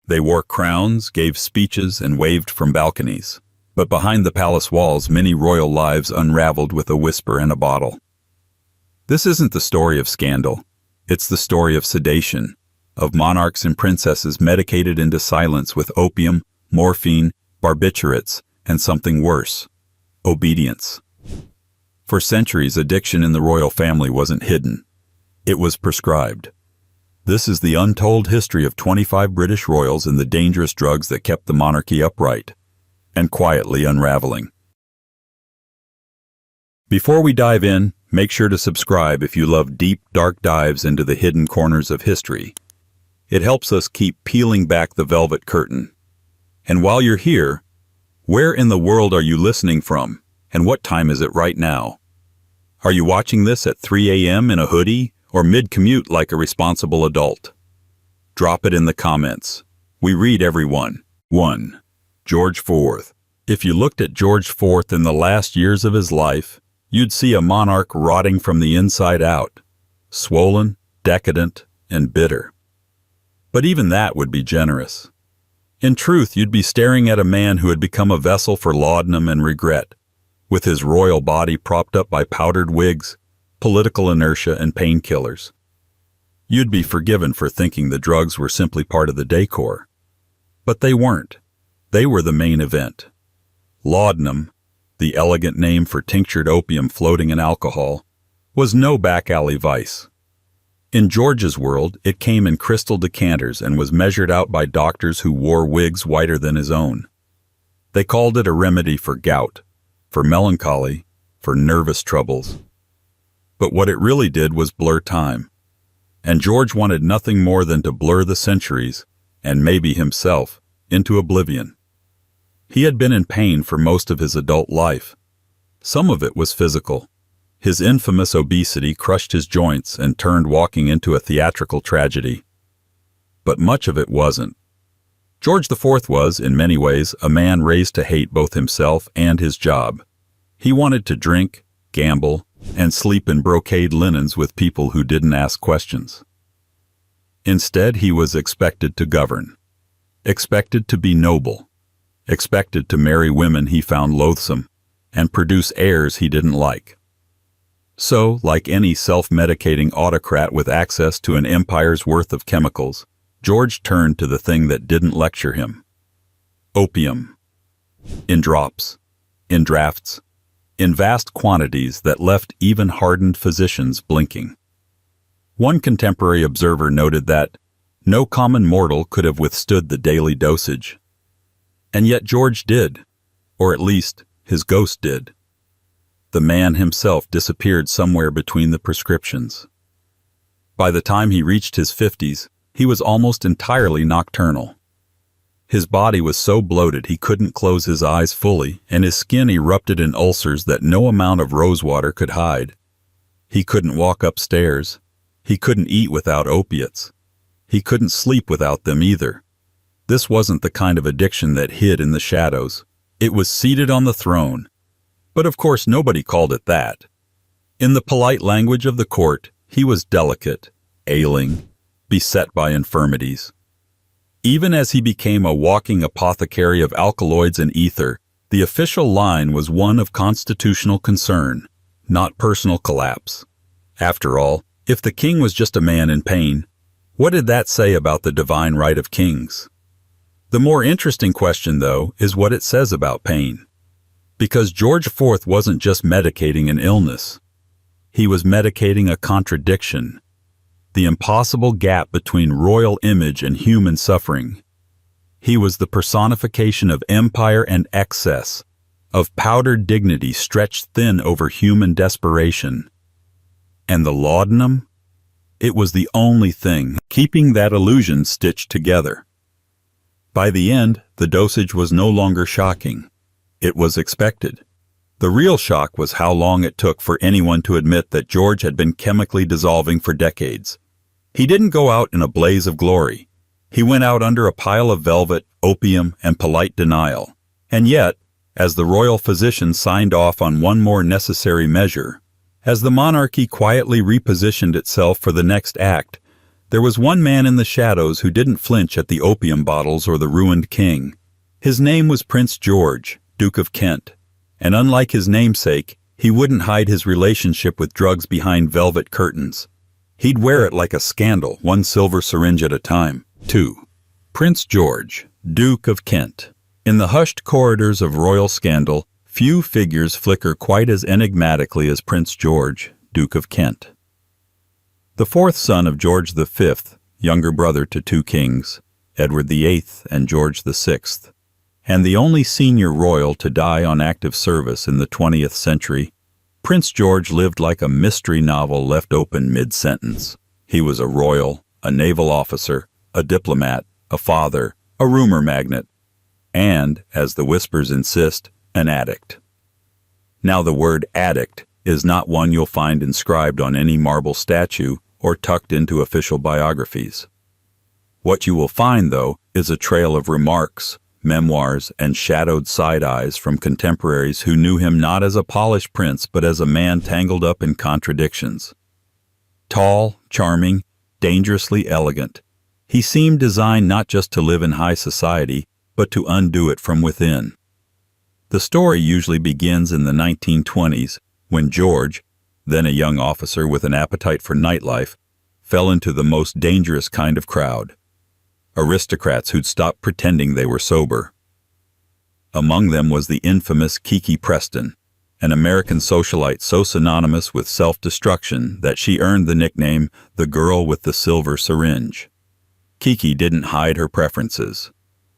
They wore crowns, gave speeches, and waved from balconies. But behind the palace walls, many royal lives unraveled with a whisper and a bottle. This isn't the story of scandal. It's the story of sedation, of monarchs and princesses medicated into silence with opium, morphine, barbiturates, and something worse: obedience. For centuries, addiction in the royal family wasn't hidden. It was prescribed. This is the untold history of 25 British royals and the dangerous drugs that kept the monarchy upright and quietly unraveling. Before we dive in, make sure to subscribe if you love deep, dark dives into the hidden corners of history. It helps us keep peeling back the velvet curtain. And while you're here, where in the world are you listening from, and what time is it right now? Are you watching this at 3 a.m. in a hoodie, or mid-commute like a responsible adult? Drop it in the comments. We read every one. 1. George IV. If you looked at George IV in the last years of his life, you'd see a monarch rotting from the inside out, swollen, decadent, and bitter. But even that would be generous. In truth, you'd be staring at a man who had become a vessel for laudanum and regret, with his royal body propped up by powdered wigs, political inertia, and painkillers. You'd be forgiven for thinking the drugs were simply part of the decor. But they weren't. They were the main event. Laudanum, the elegant name for tinctured opium floating in alcohol, was no back-alley vice. In George's world, it came in crystal decanters and was measured out by doctors who wore wigs whiter than his own. They called it a remedy for gout, for melancholy, for nervous troubles. But what it really did was blur time. And George wanted nothing more than to blur the centuries, and maybe himself, into oblivion. He had been in pain for most of his adult life. Some of it was physical. His infamous obesity crushed his joints and turned walking into a theatrical tragedy. But much of it wasn't. George IV was, in many ways, a man raised to hate both himself and his job. He wanted to drink, gamble, and sleep in brocade linens with people who didn't ask questions. Instead, he was expected to govern, expected to be noble, expected to marry women he found loathsome, and produce heirs he didn't like. So, like any self-medicating autocrat with access to an empire's worth of chemicals, George turned to the thing that didn't lecture him: opium. In drops, in drafts, in vast quantities that left even hardened physicians blinking. One contemporary observer noted that no common mortal could have withstood the daily dosage. And yet George did, or at least his ghost did. The man himself disappeared somewhere between the prescriptions. By the time he reached his 50s, he was almost entirely nocturnal. His body was so bloated he couldn't close his eyes fully, and his skin erupted in ulcers that no amount of rosewater could hide. He couldn't walk upstairs. He couldn't eat without opiates. He couldn't sleep without them either. This wasn't the kind of addiction that hid in the shadows. It was seated on the throne. But of course nobody called it that. In the polite language of the court, he was delicate, ailing, beset by infirmities. Even as he became a walking apothecary of alkaloids and ether, the official line was one of constitutional concern, not personal collapse. After all, if the king was just a man in pain, what did that say about the divine right of kings? The more interesting question, though, is what it says about pain. Because George IV wasn't just medicating an illness. He was medicating a contradiction. The impossible gap between royal image and human suffering. He was the personification of empire and excess, of powdered dignity stretched thin over human desperation. And the laudanum? It was the only thing keeping that illusion stitched together. By the end, the dosage was no longer shocking. It was expected. The real shock was how long it took for anyone to admit that George had been chemically dissolving for decades. He didn't go out in a blaze of glory. He went out under a pile of velvet, opium, and polite denial. And yet, as the royal physician signed off on one more necessary measure, as the monarchy quietly repositioned itself for the next act, There was one man in the shadows who didn't flinch at the opium bottles or the ruined king. His name was Prince George, Duke of Kent, and unlike his namesake, he wouldn't hide his relationship with drugs behind velvet curtains. He'd wear it like a scandal, one silver syringe at a time. 2. Prince George, Duke of Kent. In the hushed corridors of royal scandal, few figures flicker quite as enigmatically as Prince George, Duke of Kent. The fourth son of George V, younger brother to two kings, Edward VIII and George VI, and the only senior royal to die on active service in the 20th century, Prince George lived like a mystery novel left open mid-sentence. He was a royal, a naval officer, a diplomat, a father, a rumor magnate, and, as the whispers insist, an addict. Now the word addict is not one you'll find inscribed on any marble statue or tucked into official biographies. What you will find, though, is a trail of remarks, memoirs, and shadowed side-eyes from contemporaries who knew him not as a polished prince but as a man tangled up in contradictions. Tall, charming, dangerously elegant, he seemed designed not just to live in high society, but to undo it from within. The story usually begins in the 1920s, when George, then a young officer with an appetite for nightlife, fell into the most dangerous kind of crowd. Aristocrats who'd stopped pretending they were sober. Among them was the infamous Kiki Preston, an American socialite so synonymous with self-destruction that she earned the nickname the girl with the silver syringe. Kiki didn't hide her preferences.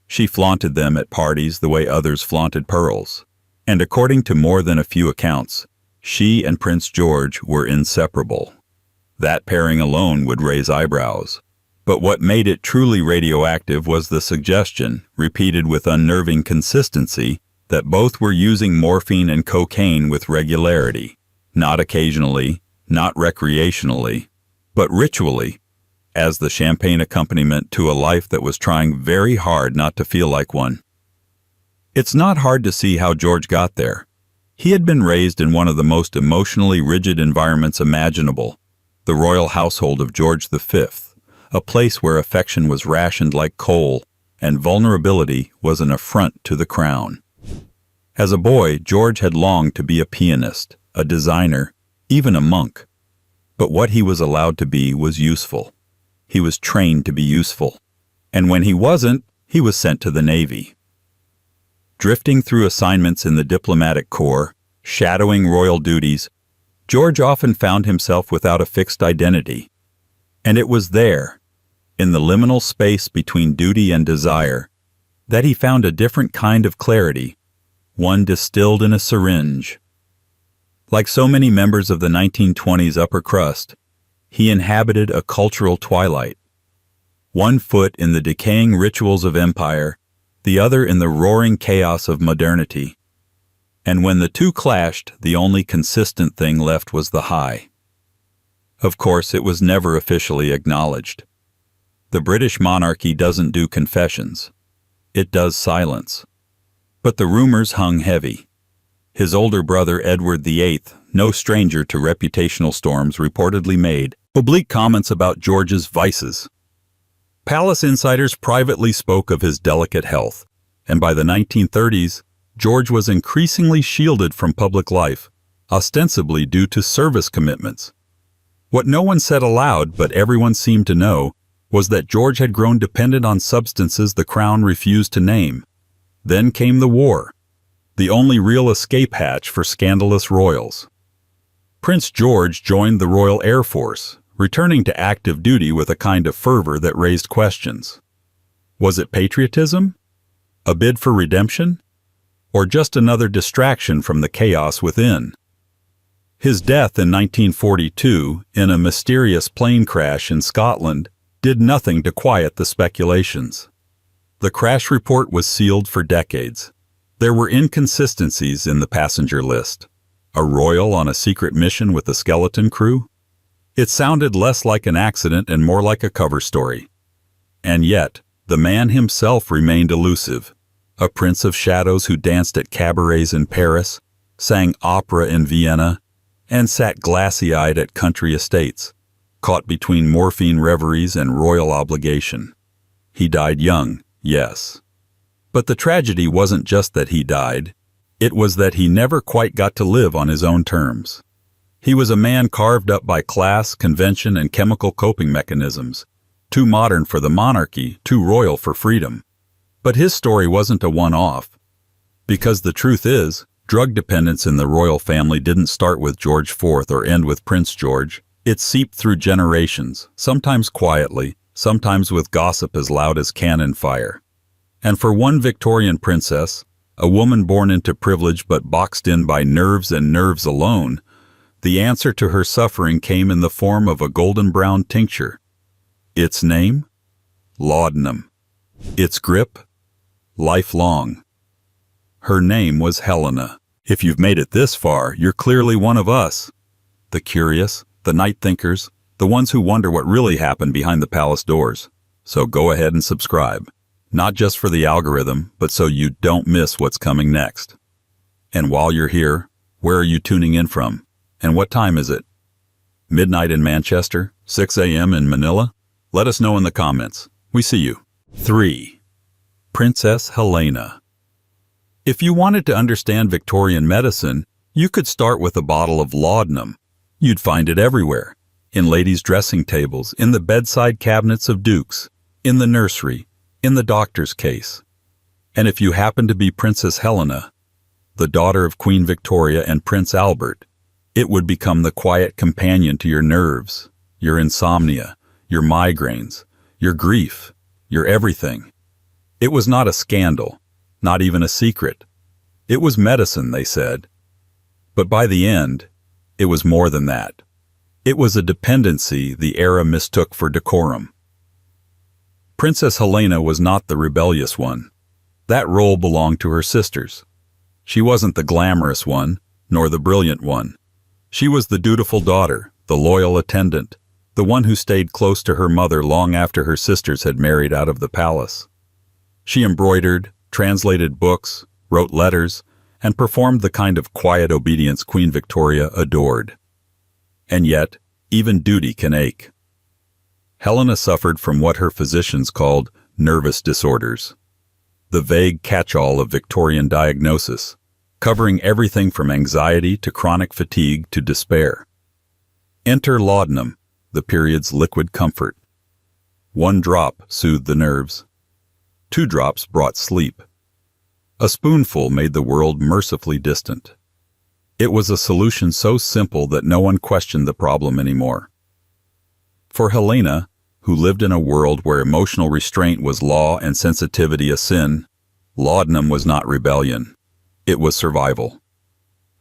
She flaunted them at parties the way others flaunted pearls, and according to more than a few accounts, she and Prince George were inseparable. That pairing alone would raise eyebrows. But what made it truly radioactive was the suggestion, repeated with unnerving consistency, that both were using morphine and cocaine with regularity, not occasionally, not recreationally, but ritually, as the champagne accompaniment to a life that was trying very hard not to feel like one. It's not hard to see how George got there. He had been raised in one of the most emotionally rigid environments imaginable, the royal household of George V, a place where affection was rationed like coal and vulnerability was an affront to the crown. As a boy, George had longed to be a pianist, a designer, even a monk. But what he was allowed to be was useful. He was trained to be useful. And when he wasn't, he was sent to the Navy. Drifting through assignments in the diplomatic corps, shadowing royal duties, George often found himself without a fixed identity. And it was there, in the liminal space between duty and desire, that he found a different kind of clarity, one distilled in a syringe. Like so many members of the 1920s upper crust, he inhabited a cultural twilight. One foot in the decaying rituals of empire, the other in the roaring chaos of modernity. And when the two clashed, the only consistent thing left was the high. Of course, it was never officially acknowledged. The British monarchy doesn't do confessions. It does silence. But the rumors hung heavy. His older brother Edward VIII, no stranger to reputational storms, reportedly made oblique comments about George's vices. Palace insiders privately spoke of his delicate health, and by the 1930s, George was increasingly shielded from public life, ostensibly due to service commitments. What no one said aloud, but everyone seemed to know, was that George had grown dependent on substances the crown refused to name. Then came the war, the only real escape hatch for scandalous royals. Prince George joined the Royal Air Force, returning to active duty with a kind of fervor that raised questions. Was it patriotism? A bid for redemption? Or just another distraction from the chaos within? His death in 1942, in a mysterious plane crash in Scotland, did nothing to quiet the speculations. The crash report was sealed for decades. There were inconsistencies in the passenger list. A royal on a secret mission with a skeleton crew? It sounded less like an accident and more like a cover story. And yet, the man himself remained elusive. A prince of shadows who danced at cabarets in Paris, sang opera in Vienna, and sat glassy-eyed at country estates. caught between morphine reveries and royal obligation. He died young, yes. But the tragedy wasn't just that he died. It was that he never quite got to live on his own terms. He was a man carved up by class, convention, and chemical coping mechanisms, too modern for the monarchy, too royal for freedom. But his story wasn't a one-off. Because the truth is, drug dependence in the royal family didn't start with George IV or end with Prince George. It seeped through generations, sometimes quietly, sometimes with gossip as loud as cannon fire. And for one Victorian princess, a woman born into privilege but boxed in by nerves and nerves alone, the answer to her suffering came in the form of a golden brown tincture. Its name? Laudanum. Its grip? Lifelong. Her name was Helena. If you've made it this far, you're clearly one of us. The curious, the night thinkers, the ones who wonder what really happened behind the palace doors. So go ahead and subscribe. Not just for the algorithm, but so you don't miss what's coming next. And while you're here, where are you tuning in from? And what time is it? Midnight in Manchester? 6 a.m. in Manila? Let us know in the comments. We see you. 3. Princess Helena. If you wanted to understand Victorian medicine, you could start with a bottle of laudanum. You'd find it everywhere. In ladies' dressing tables, in the bedside cabinets of dukes, in the nursery, in the doctor's case. And if you happen to be Princess Helena, the daughter of Queen Victoria and Prince Albert, it would become the quiet companion to your nerves, your insomnia, your migraines, your grief, your everything. It was not a scandal, not even a secret. It was medicine, they said. But by the end, it was more than that. It was a dependency the era mistook for decorum. Princess Helena was not the rebellious one. That role belonged to her sisters. She wasn't the glamorous one, nor the brilliant one. She was the dutiful daughter, the loyal attendant, the one who stayed close to her mother long after her sisters had married out of the palace. She embroidered, translated books, wrote letters, and performed the kind of quiet obedience Queen Victoria adored. And yet, even duty can ache. Helena suffered from what her physicians called nervous disorders, the vague catch-all of Victorian diagnosis, covering everything from anxiety to chronic fatigue to despair. Enter laudanum, the period's liquid comfort. 1 drop soothed the nerves. 2 drops brought sleep. A spoonful made the world mercifully distant. It was a solution so simple that no one questioned the problem anymore. For Helena, who lived in a world where emotional restraint was law and sensitivity a sin, laudanum was not rebellion. It was survival.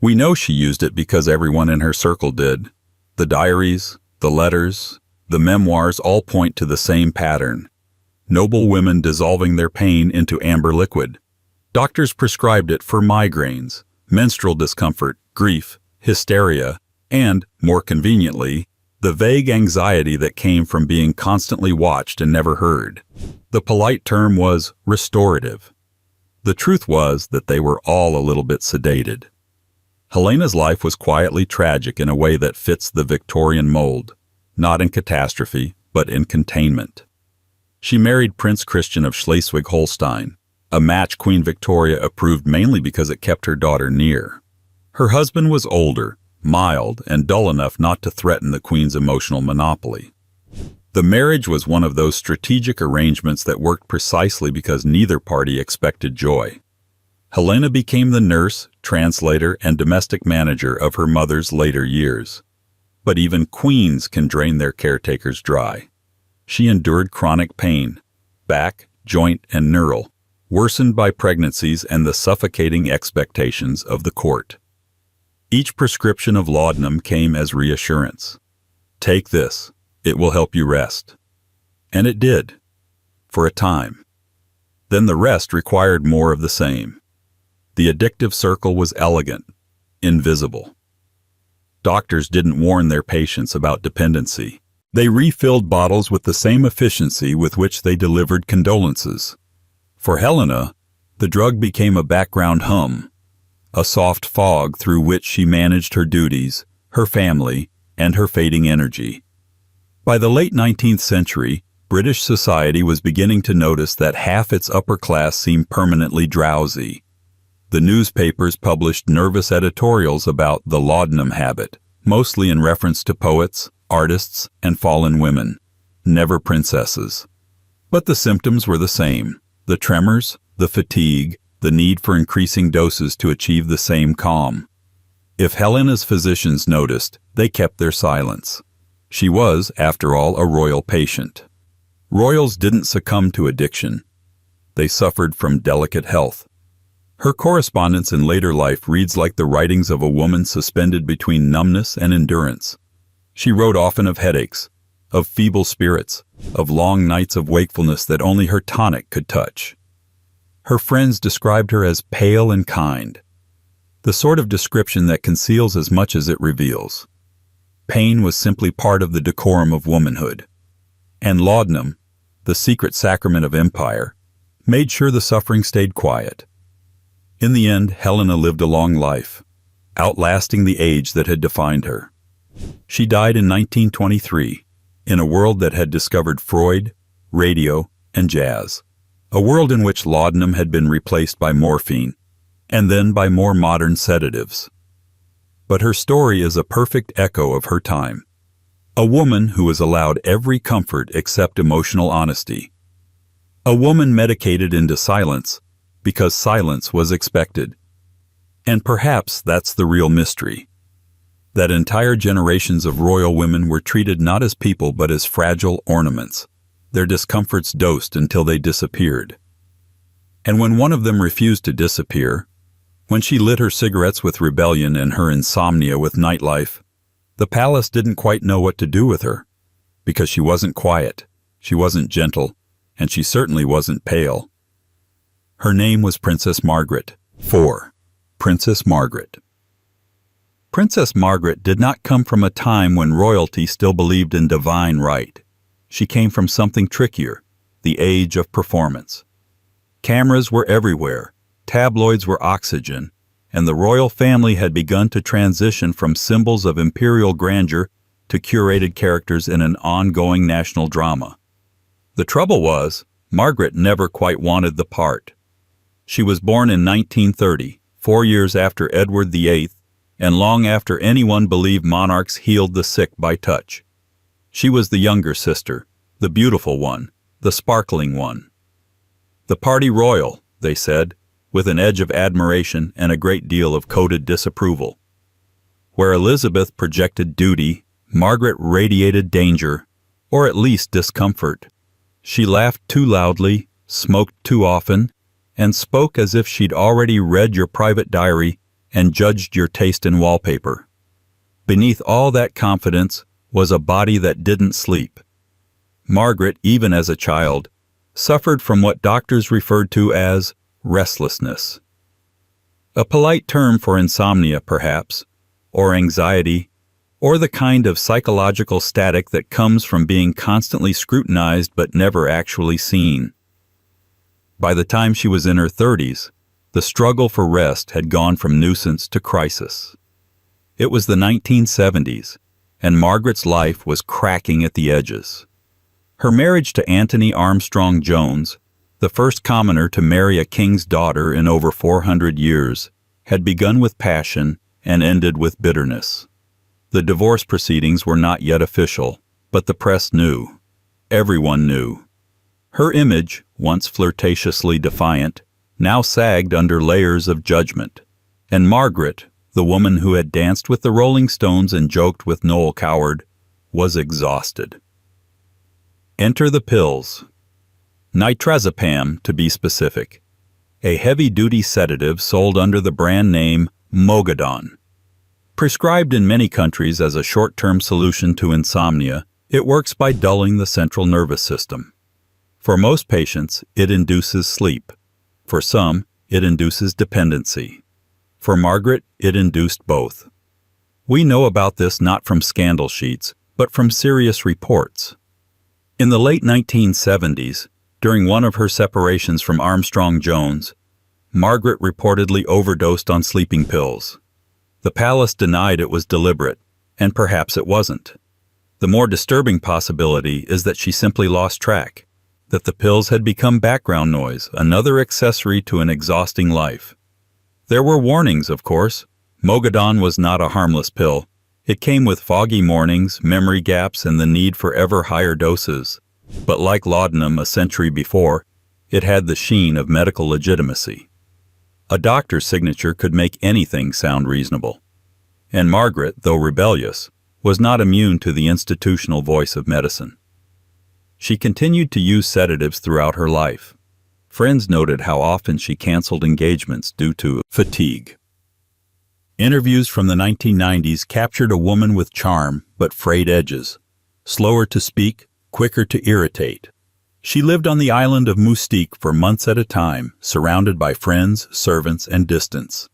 We know she used it because everyone in her circle did. The diaries, the letters, the memoirs all point to the same pattern. Noble women dissolving their pain into amber liquid. Doctors prescribed it for migraines, menstrual discomfort, grief, hysteria, and, more conveniently, the vague anxiety that came from being constantly watched and never heard. The polite term was restorative. The truth was that they were all a little bit sedated. Helena's life was quietly tragic in a way that fits the Victorian mold, not in catastrophe, but in containment. She married Prince Christian of Schleswig-Holstein, a match Queen Victoria approved mainly because it kept her daughter near. Her husband was older, mild, and dull enough not to threaten the Queen's emotional monopoly. The marriage was one of those strategic arrangements that worked precisely because neither party expected joy. Helena became the nurse, translator, and domestic manager of her mother's later years. But even queens can drain their caretakers dry. She endured chronic pain, back, joint, and neural, worsened by pregnancies and the suffocating expectations of the court. Each prescription of laudanum came as reassurance. Take this. It will help you rest. And it did, for a time. Then the rest required more of the same. The addictive circle was elegant, invisible. Doctors didn't warn their patients about dependency. They refilled bottles with the same efficiency with which they delivered condolences. For Helena, the drug became a background hum, a soft fog through which she managed her duties, her family, and her fading energy. By the late 19th century, British society was beginning to notice that half its upper class seemed permanently drowsy. The newspapers published nervous editorials about the laudanum habit, mostly in reference to poets, artists, and fallen women, never princesses. But the symptoms were the same: the tremors, the fatigue, the need for increasing doses to achieve the same calm. If Helena's physicians noticed, they kept their silence. She was, after all, a royal patient. Royals didn't succumb to addiction. They suffered from delicate health. Her correspondence in later life reads like the writings of a woman suspended between numbness and endurance. She wrote often of headaches, of feeble spirits, of long nights of wakefulness that only her tonic could touch. Her friends described her as pale and kind, the sort of description that conceals as much as it reveals. Pain was simply part of the decorum of womanhood. And laudanum, the secret sacrament of empire, made sure the suffering stayed quiet. In the end, Helena lived a long life, outlasting the age that had defined her. She died in 1923, in a world that had discovered Freud, radio, and jazz. A world in which laudanum had been replaced by morphine, and then by more modern sedatives. But her story is a perfect echo of her time. A woman who was allowed every comfort except emotional honesty. A woman medicated into silence because silence was expected. And perhaps that's the real mystery. That entire generations of royal women were treated not as people but as fragile ornaments, their discomforts dosed until they disappeared. And when one of them refused to disappear, when she lit her cigarettes with rebellion and her insomnia with nightlife, the palace didn't quite know what to do with her, because she wasn't quiet, she wasn't gentle, and she certainly wasn't pale. Her name was Princess Margaret. 4. Princess Margaret. Princess Margaret did not come from a time when royalty still believed in divine right. She came from something trickier, the age of performance. Cameras were everywhere, tabloids were oxygen, and the royal family had begun to transition from symbols of imperial grandeur to curated characters in an ongoing national drama. The trouble was, Margaret never quite wanted the part. She was born in 1930, 4 years after Edward VIII, and long after anyone believed monarchs healed the sick by touch. She was the younger sister, the beautiful one, the sparkling one. The party royal, they said, with an edge of admiration and a great deal of coded disapproval. Where Elizabeth projected duty, Margaret radiated danger, or at least discomfort. She laughed too loudly, smoked too often, and spoke as if she'd already read your private diary and judged your taste in wallpaper. Beneath all that confidence was a body that didn't sleep. Margaret, even as a child, suffered from what doctors referred to as restlessness. A polite term for insomnia, perhaps, or anxiety, or the kind of psychological static that comes from being constantly scrutinized but never actually seen. By the time she was in her 30s, the struggle for rest had gone from nuisance to crisis. It was the 1970s, and Margaret's life was cracking at the edges. Her marriage to Anthony Armstrong Jones, the first commoner to marry a king's daughter in over 400 years, had begun with passion and ended with bitterness. The divorce proceedings were not yet official, but the press knew. Everyone knew. Her image, once flirtatiously defiant, now sagged under layers of judgment, and Margaret, the woman who had danced with the Rolling Stones and joked with Noel Coward, was exhausted. Enter the pills. Nitrazepam, to be specific, a heavy-duty sedative sold under the brand name Mogadon. Prescribed in many countries as a short-term solution to insomnia, it works by dulling the central nervous system. For most patients, it induces sleep. For some, it induces dependency. For Margaret, it induced both. We know about this not from scandal sheets, but from serious reports. In the late 1970s, during one of her separations from Armstrong Jones, Margaret reportedly overdosed on sleeping pills. The palace denied it was deliberate, and perhaps it wasn't. The more disturbing possibility is that she simply lost track, that the pills had become background noise, another accessory to an exhausting life. There were warnings, of course. Mogadon was not a harmless pill. It came with foggy mornings, memory gaps, and the need for ever higher doses. But like laudanum a century before, it had the sheen of medical legitimacy. A doctor's signature could make anything sound reasonable. And Margaret, though rebellious, was not immune to the institutional voice of medicine. She continued to use sedatives throughout her life. Friends noted how often she canceled engagements due to fatigue. Interviews from the 1990s captured a woman with charm but frayed edges, slower to speak, quicker to irritate. She lived on the island of Moustique for months at a time, surrounded by friends, servants, and distance.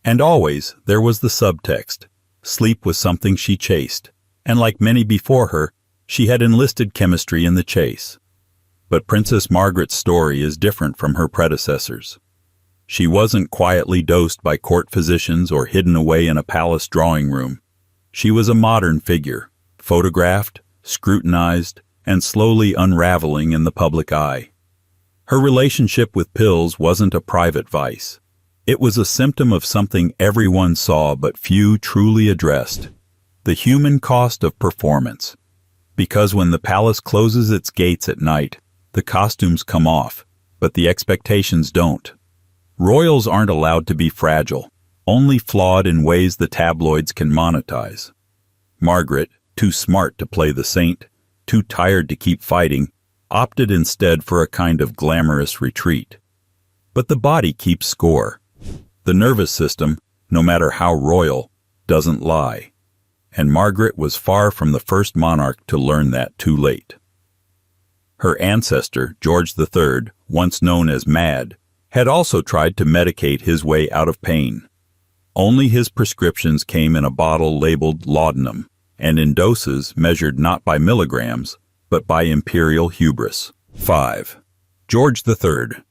And always there was the subtext. Sleep was something she chased, and like many before her, she had enlisted chemistry in the chase. But Princess Margaret's story is different from her predecessors. She wasn't quietly dosed by court physicians or hidden away in a palace drawing room. She was a modern figure, photographed, scrutinized, and slowly unraveling in the public eye. Her relationship with pills wasn't a private vice. It was a symptom of something everyone saw but few truly addressed: the human cost of performance. Because when the palace closes its gates at night, the costumes come off, but the expectations don't. Royals aren't allowed to be fragile, only flawed in ways the tabloids can monetize. Margaret, too smart to play the saint, too tired to keep fighting, opted instead for a kind of glamorous retreat. But the body keeps score. The nervous system, no matter how royal, doesn't lie. And Margaret was far from the first monarch to learn that too late. Her ancestor, George III, once known as Mad, had also tried to medicate his way out of pain. Only his prescriptions came in a bottle labeled laudanum, and in doses measured not by milligrams, but by imperial hubris. 5. George III.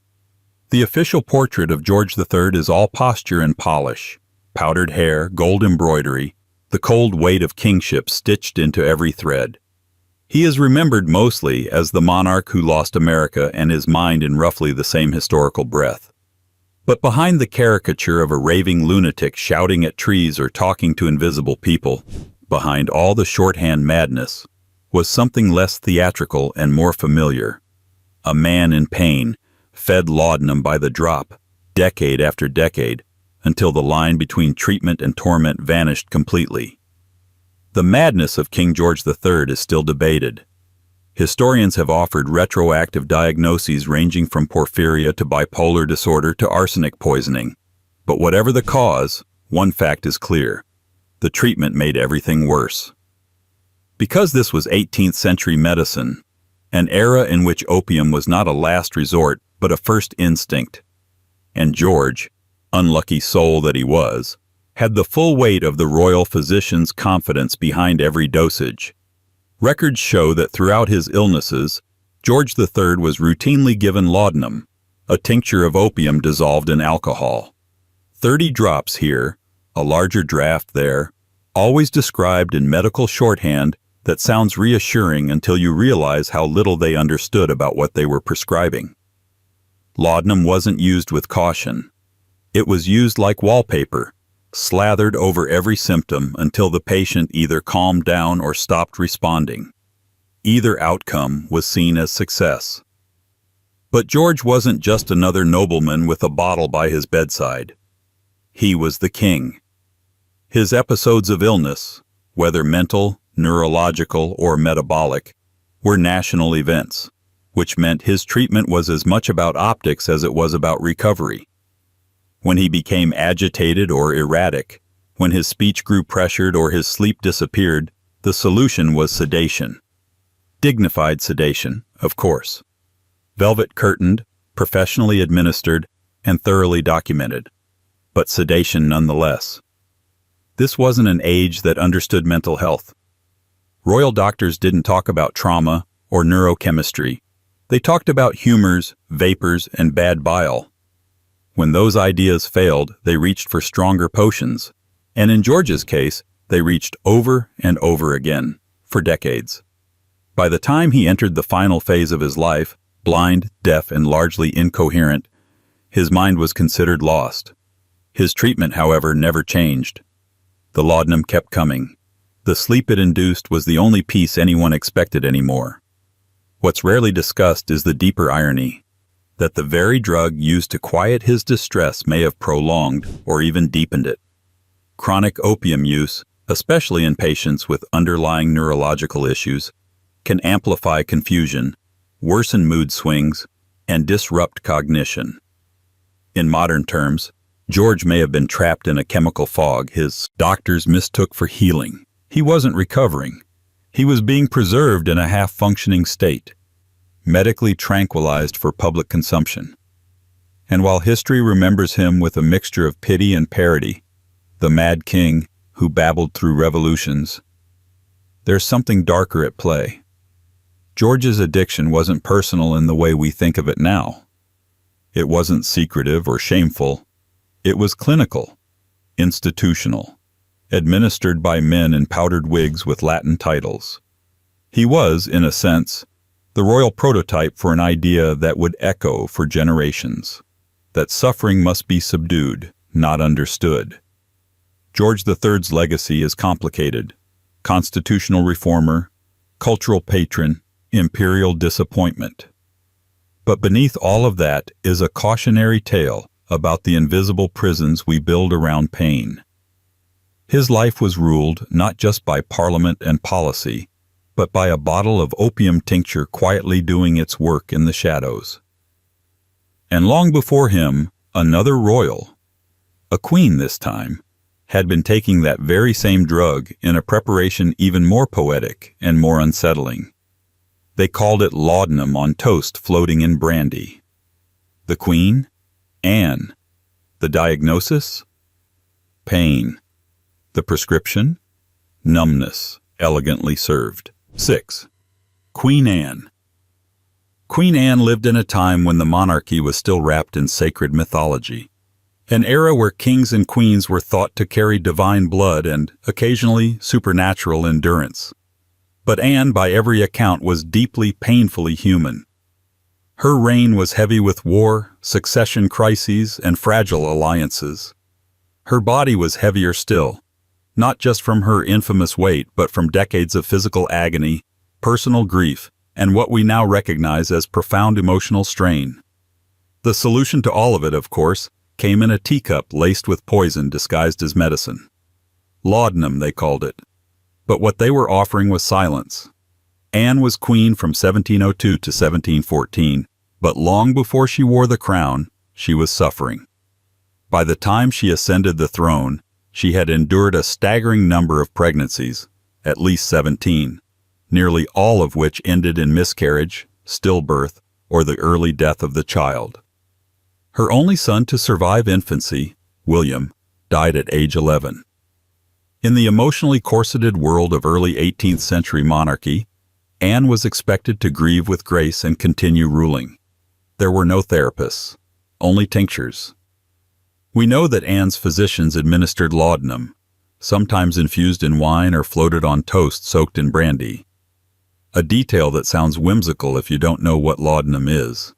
The official portrait of George III is all posture and polish, powdered hair, gold embroidery, the cold weight of kingship stitched into every thread. He is remembered mostly as the monarch who lost America and his mind in roughly the same historical breath. But behind the caricature of a raving lunatic shouting at trees or talking to invisible people, behind all the shorthand madness, was something less theatrical and more familiar. A man in pain, fed laudanum by the drop, decade after decade, until the line between treatment and torment vanished completely. The madness of King George III is still debated. Historians have offered retroactive diagnoses ranging from porphyria to bipolar disorder to arsenic poisoning. But whatever the cause, one fact is clear: the treatment made everything worse. Because this was 18th century medicine, an era in which opium was not a last resort but a first instinct, and George, unlucky soul that he was, had the full weight of the royal physician's confidence behind every dosage. Records show that throughout his illnesses, George III was routinely given laudanum, a tincture of opium dissolved in alcohol. 30 drops here, a larger draft there, always described in medical shorthand that sounds reassuring until you realize how little they understood about what they were prescribing. Laudanum wasn't used with caution. It was used like wallpaper, slathered over every symptom until the patient either calmed down or stopped responding. Either outcome was seen as success. But George wasn't just another nobleman with a bottle by his bedside. He was the king. His episodes of illness, whether mental, neurological, or metabolic, were national events, which meant his treatment was as much about optics as it was about recovery. When he became agitated or erratic, when his speech grew pressured or his sleep disappeared, the solution was sedation. Dignified sedation, of course. Velvet-curtained, professionally administered, and thoroughly documented. But sedation nonetheless. This wasn't an age that understood mental health. Royal doctors didn't talk about trauma or neurochemistry. They talked about humors, vapors, and bad bile. When those ideas failed, they reached for stronger potions, and in George's case, they reached over and over again for decades. By the time he entered the final phase of his life, blind, deaf, and largely incoherent, his mind was considered lost. His treatment, however, never changed. The laudanum kept coming. The sleep it induced was the only peace anyone expected anymore. What's rarely discussed is the deeper irony, that the very drug used to quiet his distress may have prolonged or even deepened it. Chronic opium use, especially in patients with underlying neurological issues, can amplify confusion, worsen mood swings, and disrupt cognition. In modern terms, George may have been trapped in a chemical fog his doctors mistook for healing. He wasn't recovering. He was being preserved in a half-functioning state, medically tranquilized for public consumption. And while history remembers him with a mixture of pity and parody, the mad king who babbled through revolutions, there's something darker at play. George's addiction wasn't personal in the way we think of it now. It wasn't secretive or shameful. It was clinical, institutional, administered by men in powdered wigs with Latin titles. He was, in a sense, the royal prototype for an idea that would echo for generations, that suffering must be subdued, not understood. George III's legacy is complicated: constitutional reformer, cultural patron, imperial disappointment. But beneath all of that is a cautionary tale about the invisible prisons we build around pain. His life was ruled not just by parliament and policy, but by a bottle of opium tincture quietly doing its work in the shadows. And long before him, another royal, a queen this time, had been taking that very same drug in a preparation even more poetic and more unsettling. They called it laudanum on toast floating in brandy. The queen? Anne. The diagnosis? Pain. The prescription? Numbness, elegantly served. 6. Queen Anne. Queen Anne lived in a time when the monarchy was still wrapped in sacred mythology, an era where kings and queens were thought to carry divine blood and, occasionally, supernatural endurance. But Anne, by every account, was deeply, painfully human. Her reign was heavy with war, succession crises, and fragile alliances. Her body was heavier still, not just from her infamous weight, but from decades of physical agony, personal grief, and what we now recognize as profound emotional strain. The solution to all of it, of course, came in a teacup laced with poison disguised as medicine. Laudanum, they called it. But what they were offering was silence. Anne was queen from 1702 to 1714, but long before she wore the crown, she was suffering. By the time she ascended the throne, she had endured a staggering number of pregnancies, at least 17, nearly all of which ended in miscarriage, stillbirth, or the early death of the child. Her only son to survive infancy, William, died at age 11. In the emotionally corseted world of early 18th century monarchy, Anne was expected to grieve with grace and continue ruling. There were no therapists, only tinctures. We know that Anne's physicians administered laudanum, sometimes infused in wine or floated on toast soaked in brandy. A detail that sounds whimsical if you don't know what laudanum is.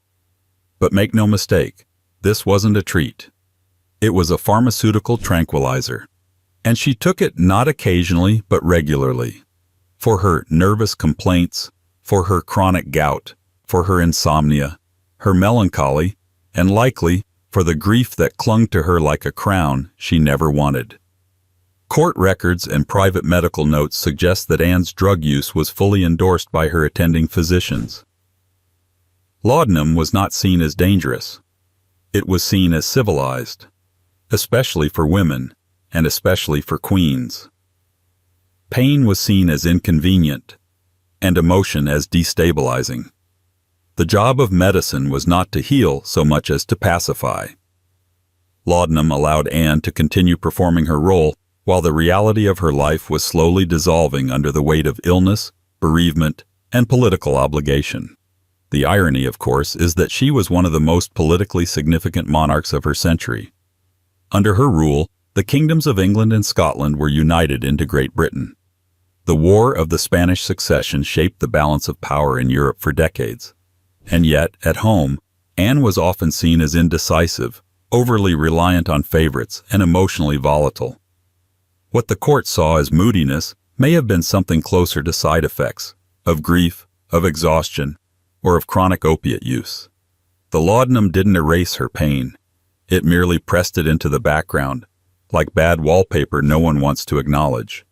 But make no mistake, this wasn't a treat. It was a pharmaceutical tranquilizer. And she took it not occasionally but regularly. For her nervous complaints, for her chronic gout, for her insomnia, her melancholy, and likely for the grief that clung to her like a crown she never wanted. Court records and private medical notes suggest that Anne's drug use was fully endorsed by her attending physicians. Laudanum was not seen as dangerous. It was seen as civilized, especially for women, and especially for queens. Pain was seen as inconvenient, and emotion as destabilizing. The job of medicine was not to heal so much as to pacify. Laudanum allowed Anne to continue performing her role while the reality of her life was slowly dissolving under the weight of illness, bereavement, and political obligation. The irony, of course, is that she was one of the most politically significant monarchs of her century. Under her rule, the kingdoms of England and Scotland were united into Great Britain. The War of the Spanish Succession shaped the balance of power in Europe for decades. And yet, at home, Anne was often seen as indecisive, overly reliant on favorites, and emotionally volatile. What the court saw as moodiness may have been something closer to side effects, of grief, of exhaustion, or of chronic opiate use. The laudanum didn't erase her pain. It merely pressed it into the background, like bad wallpaper no one wants to acknowledge.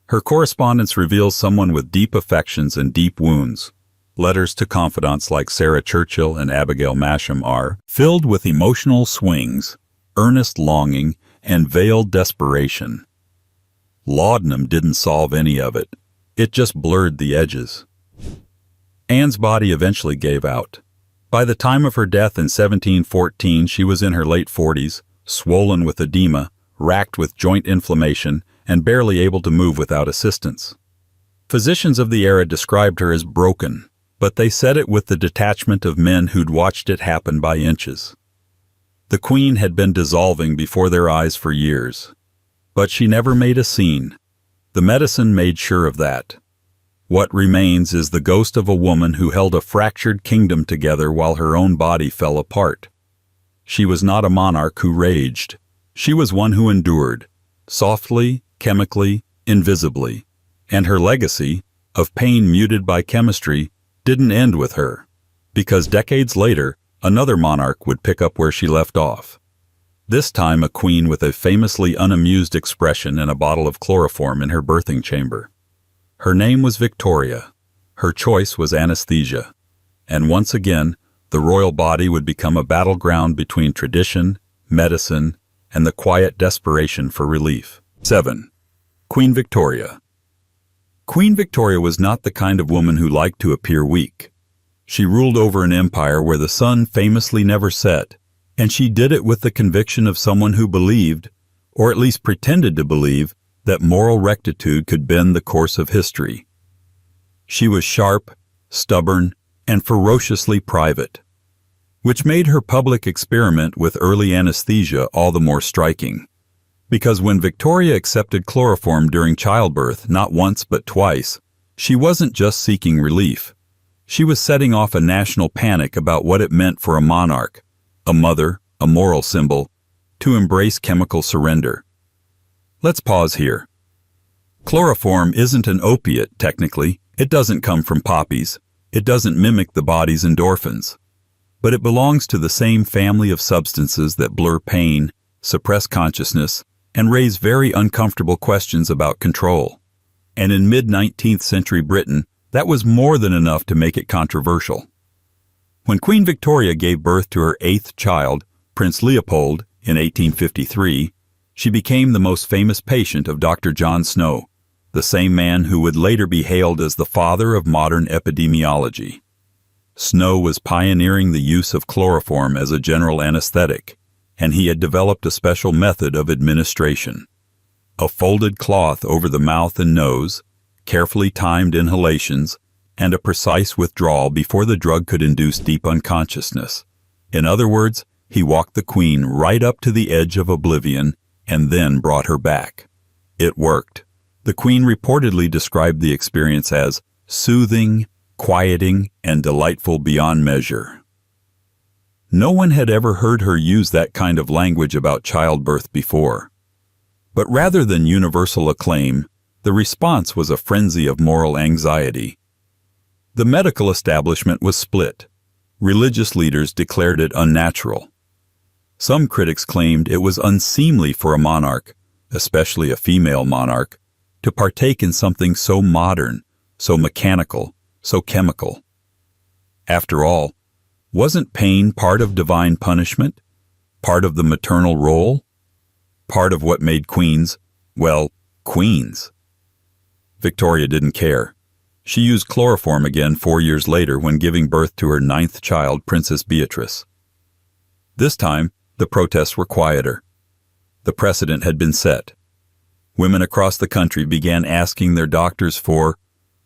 Her correspondence reveals someone with deep affections and deep wounds. Letters to confidants like Sarah Churchill and Abigail Masham are filled with emotional swings, earnest longing, and veiled desperation. Laudanum didn't solve any of it. It just blurred the edges. Anne's body eventually gave out. By the time of her death in 1714, she was in her late 40s, swollen with edema, racked with joint inflammation, and barely able to move without assistance. Physicians of the era described her as broken, but they said it with the detachment of men who'd watched it happen by inches. The Queen had been dissolving before their eyes for years, but she never made a scene. The medicine made sure of that. What remains is the ghost of a woman who held a fractured kingdom together while her own body fell apart. She was not a monarch who raged. She was one who endured, softly, chemically, invisibly, and her legacy, of pain muted by chemistry, didn't end with her, because decades later, another monarch would pick up where she left off. This time a queen with a famously unamused expression and a bottle of chloroform in her birthing chamber. Her name was Victoria. Her choice was anesthesia. And once again, the royal body would become a battleground between tradition, medicine, and the quiet desperation for relief. 7. Queen Victoria. Queen Victoria was not the kind of woman who liked to appear weak. She ruled over an empire where the sun famously never set, and she did it with the conviction of someone who believed, or at least pretended to believe, that moral rectitude could bend the course of history. She was sharp, stubborn, and ferociously private, which made her public experiment with early anesthesia all the more striking. Because when Victoria accepted chloroform during childbirth, not once but twice, she wasn't just seeking relief. She was setting off a national panic about what it meant for a monarch, a mother, a moral symbol, to embrace chemical surrender. Let's pause here. Chloroform isn't an opiate, technically. It doesn't come from poppies. It doesn't mimic the body's endorphins. But it belongs to the same family of substances that blur pain, suppress consciousness, and raise very uncomfortable questions about control. And in mid-19th century Britain, that was more than enough to make it controversial. When Queen Victoria gave birth to her 8th child, Prince Leopold, in 1853, she became the most famous patient of Dr. John Snow, the same man who would later be hailed as the father of modern epidemiology. Snow was pioneering the use of chloroform as a general anesthetic, and he had developed a special method of administration. A folded cloth over the mouth and nose, carefully timed inhalations, and a precise withdrawal before the drug could induce deep unconsciousness. In other words, he walked the Queen right up to the edge of oblivion and then brought her back. It worked. The Queen reportedly described the experience as soothing, quieting, and delightful beyond measure. No one had ever heard her use that kind of language about childbirth before. But rather than universal acclaim, the response was a frenzy of moral anxiety. The medical establishment was split. Religious leaders declared it unnatural. Some critics claimed it was unseemly for a monarch, especially a female monarch, to partake in something so modern, so mechanical, so chemical. After all, wasn't pain part of divine punishment, part of the maternal role, part of what made queens, well, queens? Victoria didn't care. She used chloroform again 4 years later when giving birth to her 9th child, Princess Beatrice. This time, the protests were quieter. The precedent had been set. Women across the country began asking their doctors for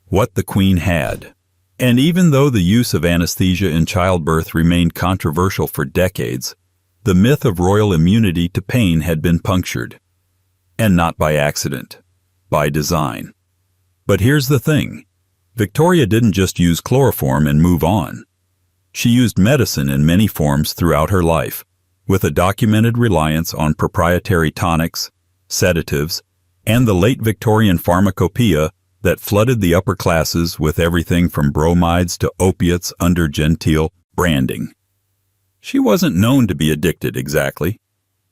what the Queen had. And even though the use of anesthesia in childbirth remained controversial for decades, the myth of royal immunity to pain had been punctured. And not by accident, by design. But here's the thing. Victoria didn't just use chloroform and move on. She used medicine in many forms throughout her life, with a documented reliance on proprietary tonics, sedatives, and the late Victorian pharmacopoeia that flooded the upper classes with everything from bromides to opiates under genteel branding. She wasn't known to be addicted exactly,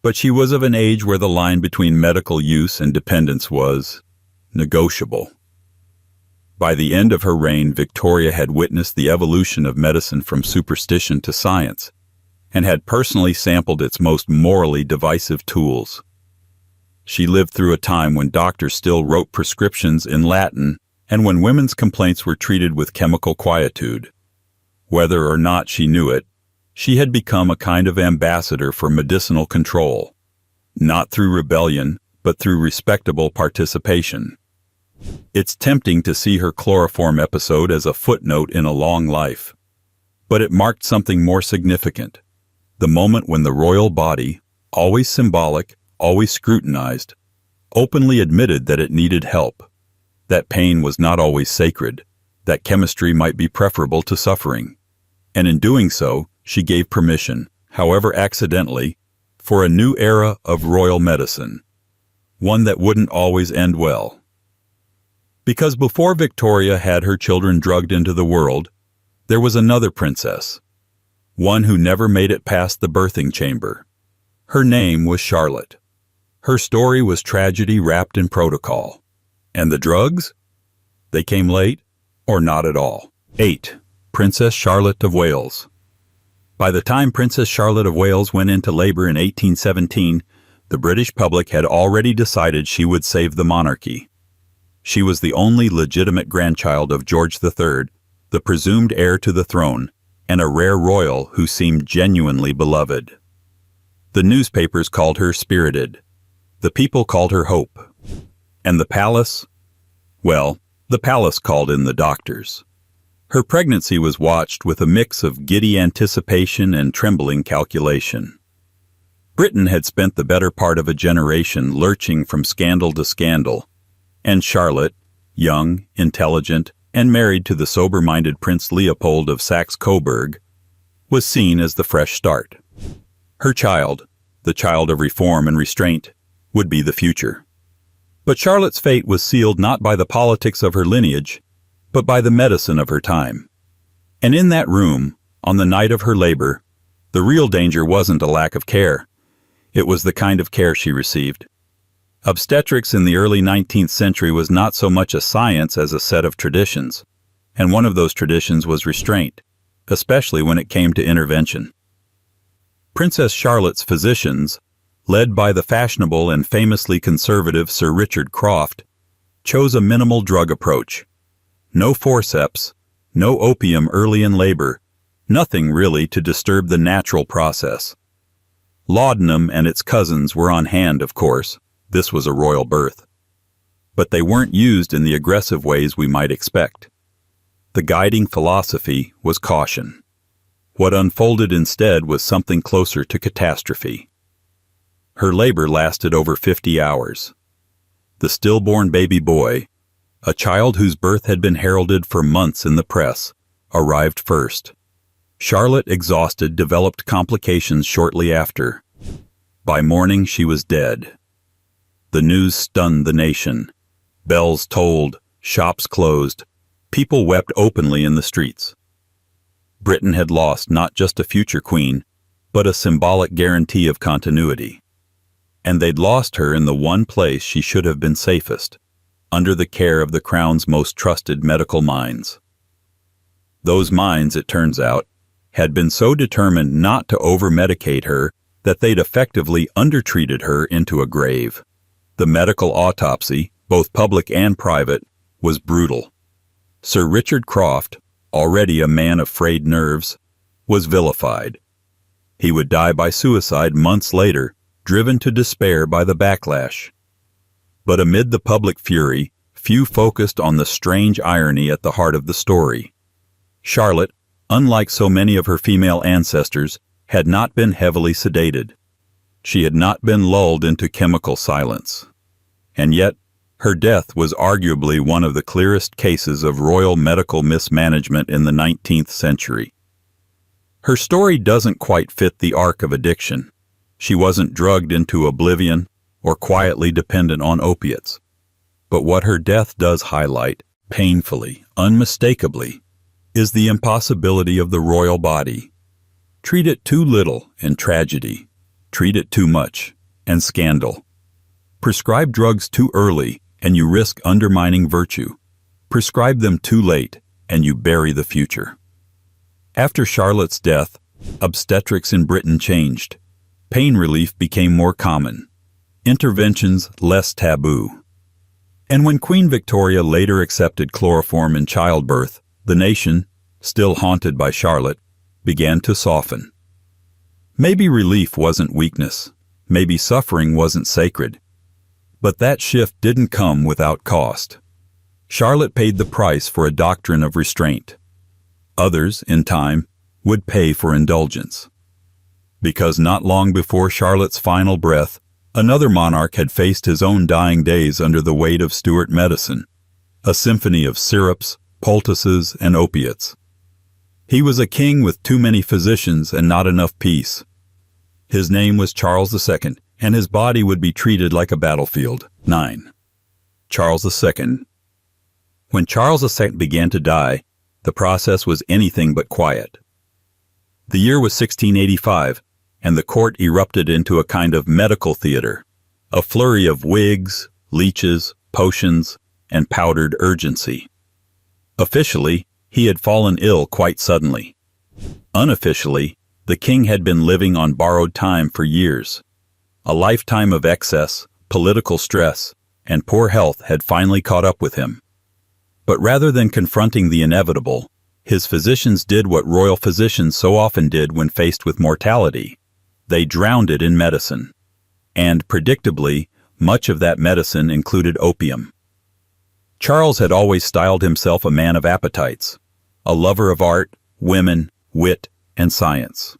but she was of an age where the line between medical use and dependence was negotiable. By the end of her reign, Victoria had witnessed the evolution of medicine from superstition to science, and had personally sampled its most morally divisive tools. She lived through a time when doctors still wrote prescriptions in Latin and when women's complaints were treated with chemical quietude. Whether or not she knew it, she had become a kind of ambassador for medicinal control, not through rebellion, but through respectable participation. It's tempting to see her chloroform episode as a footnote in a long life, but it marked something more significant, the moment when the royal body, always symbolic, always scrutinized, openly admitted that it needed help, that pain was not always sacred, that chemistry might be preferable to suffering, and in doing so, she gave permission, however accidentally, for a new era of royal medicine, one that wouldn't always end well. Because before Victoria had her children drugged into the world, there was another princess, one who never made it past the birthing chamber. Her name was Charlotte. Her story was tragedy wrapped in protocol. And the drugs? They came late, or not at all. 8. Princess Charlotte of Wales. By the time Princess Charlotte of Wales went into labor in 1817, the British public had already decided she would save the monarchy. She was the only legitimate grandchild of George III, the presumed heir to the throne, and a rare royal who seemed genuinely beloved. The newspapers called her spirited. The people called her hope. And the palace? Well, the palace called in the doctors. Her pregnancy was watched with a mix of giddy anticipation and trembling calculation. Britain had spent the better part of a generation lurching from scandal to scandal, and Charlotte, young, intelligent, and married to the sober-minded Prince Leopold of Saxe-Coburg, was seen as the fresh start. Her child, the child of reform and restraint, would be the future. But Charlotte's fate was sealed not by the politics of her lineage, but by the medicine of her time. And in that room, on the night of her labor, the real danger wasn't a lack of care. It was the kind of care she received. Obstetrics in the early 19th century was not so much a science as a set of traditions, and one of those traditions was restraint, especially when it came to intervention. Princess Charlotte's physicians, led by the fashionable and famously conservative Sir Richard Croft, chose a minimal drug approach. No forceps, no opium early in labor, nothing really to disturb the natural process. Laudanum and its cousins were on hand, of course. This was a royal birth. But they weren't used in the aggressive ways we might expect. The guiding philosophy was caution. What unfolded instead was something closer to catastrophe. Her labor lasted over 50 hours. The stillborn baby boy, a child whose birth had been heralded for months in the press, arrived first. Charlotte, exhausted, developed complications shortly after. By morning, she was dead. The news stunned the nation. Bells tolled, shops closed, people wept openly in the streets. Britain had lost not just a future queen, but a symbolic guarantee of continuity. And they'd lost her in the one place she should have been safest, under the care of the crown's most trusted medical minds. Those minds, it turns out, had been so determined not to over-medicate her that they'd effectively undertreated her into a grave. The medical autopsy, both public and private, was brutal. Sir Richard Croft, already a man of frayed nerves, was vilified. He would die by suicide months later, driven to despair by the backlash. But amid the public fury, few focused on the strange irony at the heart of the story. Charlotte, unlike so many of her female ancestors, had not been heavily sedated. She had not been lulled into chemical silence. And yet, Her death was arguably one of the clearest cases of royal medical mismanagement in the 19th century. Her story doesn't quite fit the arc of addiction. She wasn't drugged into oblivion or quietly dependent on opiates. But what her death does highlight, painfully, unmistakably, is the impossibility of the royal body. Treat it too little and tragedy. Treat it too much and scandal. Prescribe drugs too early and you risk undermining virtue. Prescribe them too late and you bury the future. After Charlotte's death, obstetrics in Britain changed. Pain relief became more common. Interventions less taboo. And when Queen Victoria later accepted chloroform in childbirth, the nation, still haunted by Charlotte, began to soften. Maybe relief wasn't weakness. Maybe suffering wasn't sacred. But that shift didn't come without cost. Charlotte paid the price for a doctrine of restraint. Others, in time, would pay for indulgence. Because not long before Charlotte's final breath, another monarch had faced his own dying days under the weight of Stuart medicine, a symphony of syrups, poultices, and opiates. He was a king with too many physicians and not enough peace. His name was Charles II, and his body would be treated like a battlefield. 9. Charles II. When Charles II began to die, the process was anything but quiet. The year was 1685, and the court erupted into a kind of medical theater, a flurry of wigs, leeches, potions, and powdered urgency. Officially, he had fallen ill quite suddenly. Unofficially, the king had been living on borrowed time for years. A lifetime of excess, political stress, and poor health had finally caught up with him. But rather than confronting the inevitable, his physicians did what royal physicians so often did when faced with mortality. They drowned it in medicine. And, predictably, much of that medicine included opium. Charles had always styled himself a man of appetites, a lover of art, women, wit, and science.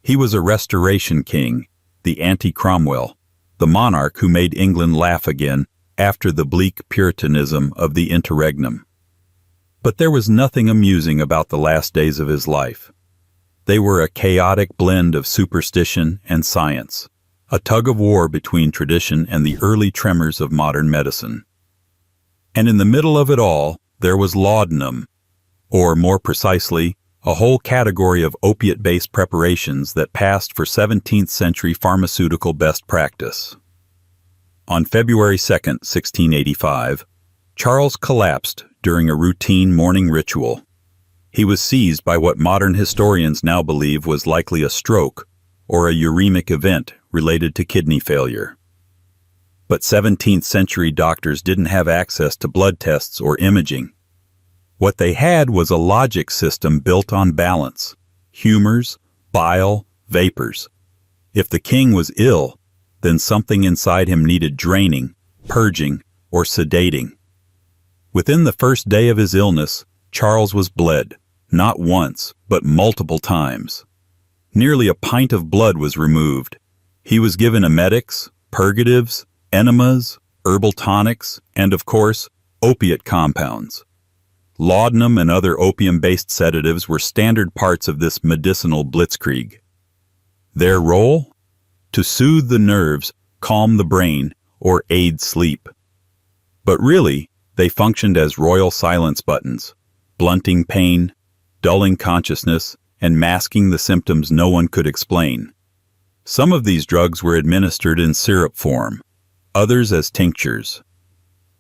He was a restoration king, the anti-Cromwell, the monarch who made England laugh again after the bleak Puritanism of the interregnum. But there was nothing amusing about the last days of his life. They were a chaotic blend of superstition and science, a tug-of-war between tradition and the early tremors of modern medicine. And in the middle of it all, there was laudanum, or more precisely, a whole category of opiate-based preparations that passed for 17th century pharmaceutical best practice. On February 2, 1685, Charles collapsed during a routine morning ritual. He was seized by what modern historians now believe was likely a stroke or a uremic event related to kidney failure. But 17th century doctors didn't have access to blood tests or imaging. What they had was a logic system built on balance, humors, bile, vapors. If the king was ill, then something inside him needed draining, purging, or sedating. Within the first day of his illness, Charles was bled, not once, but multiple times. Nearly a pint of blood was removed. He was given emetics, purgatives, enemas, herbal tonics, and, of course, opiate compounds. Laudanum and other opium-based sedatives were standard parts of this medicinal blitzkrieg. Their role? To soothe the nerves, calm the brain, or aid sleep. But really, they functioned as royal silence buttons, blunting pain, dulling consciousness, and masking the symptoms no one could explain. Some of these drugs were administered in syrup form, others as tinctures.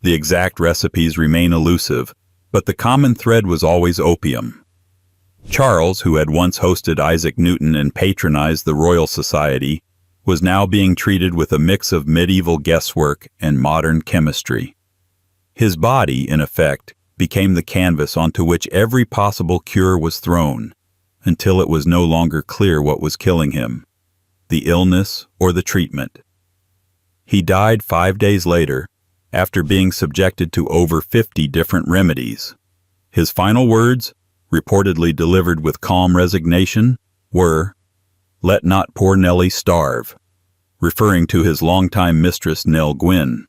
The exact recipes remain elusive, but the common thread was always opium. Charles, who had once hosted Isaac Newton and patronized the Royal Society, was now being treated with a mix of medieval guesswork and modern chemistry. His body, in effect, became the canvas onto which every possible cure was thrown, until it was no longer clear what was killing him, the illness or the treatment. He died 5 days later, after being subjected to over 50 different remedies. His final words, reportedly delivered with calm resignation, were, "Let not poor Nellie starve," referring to his longtime mistress Nell Gwynn.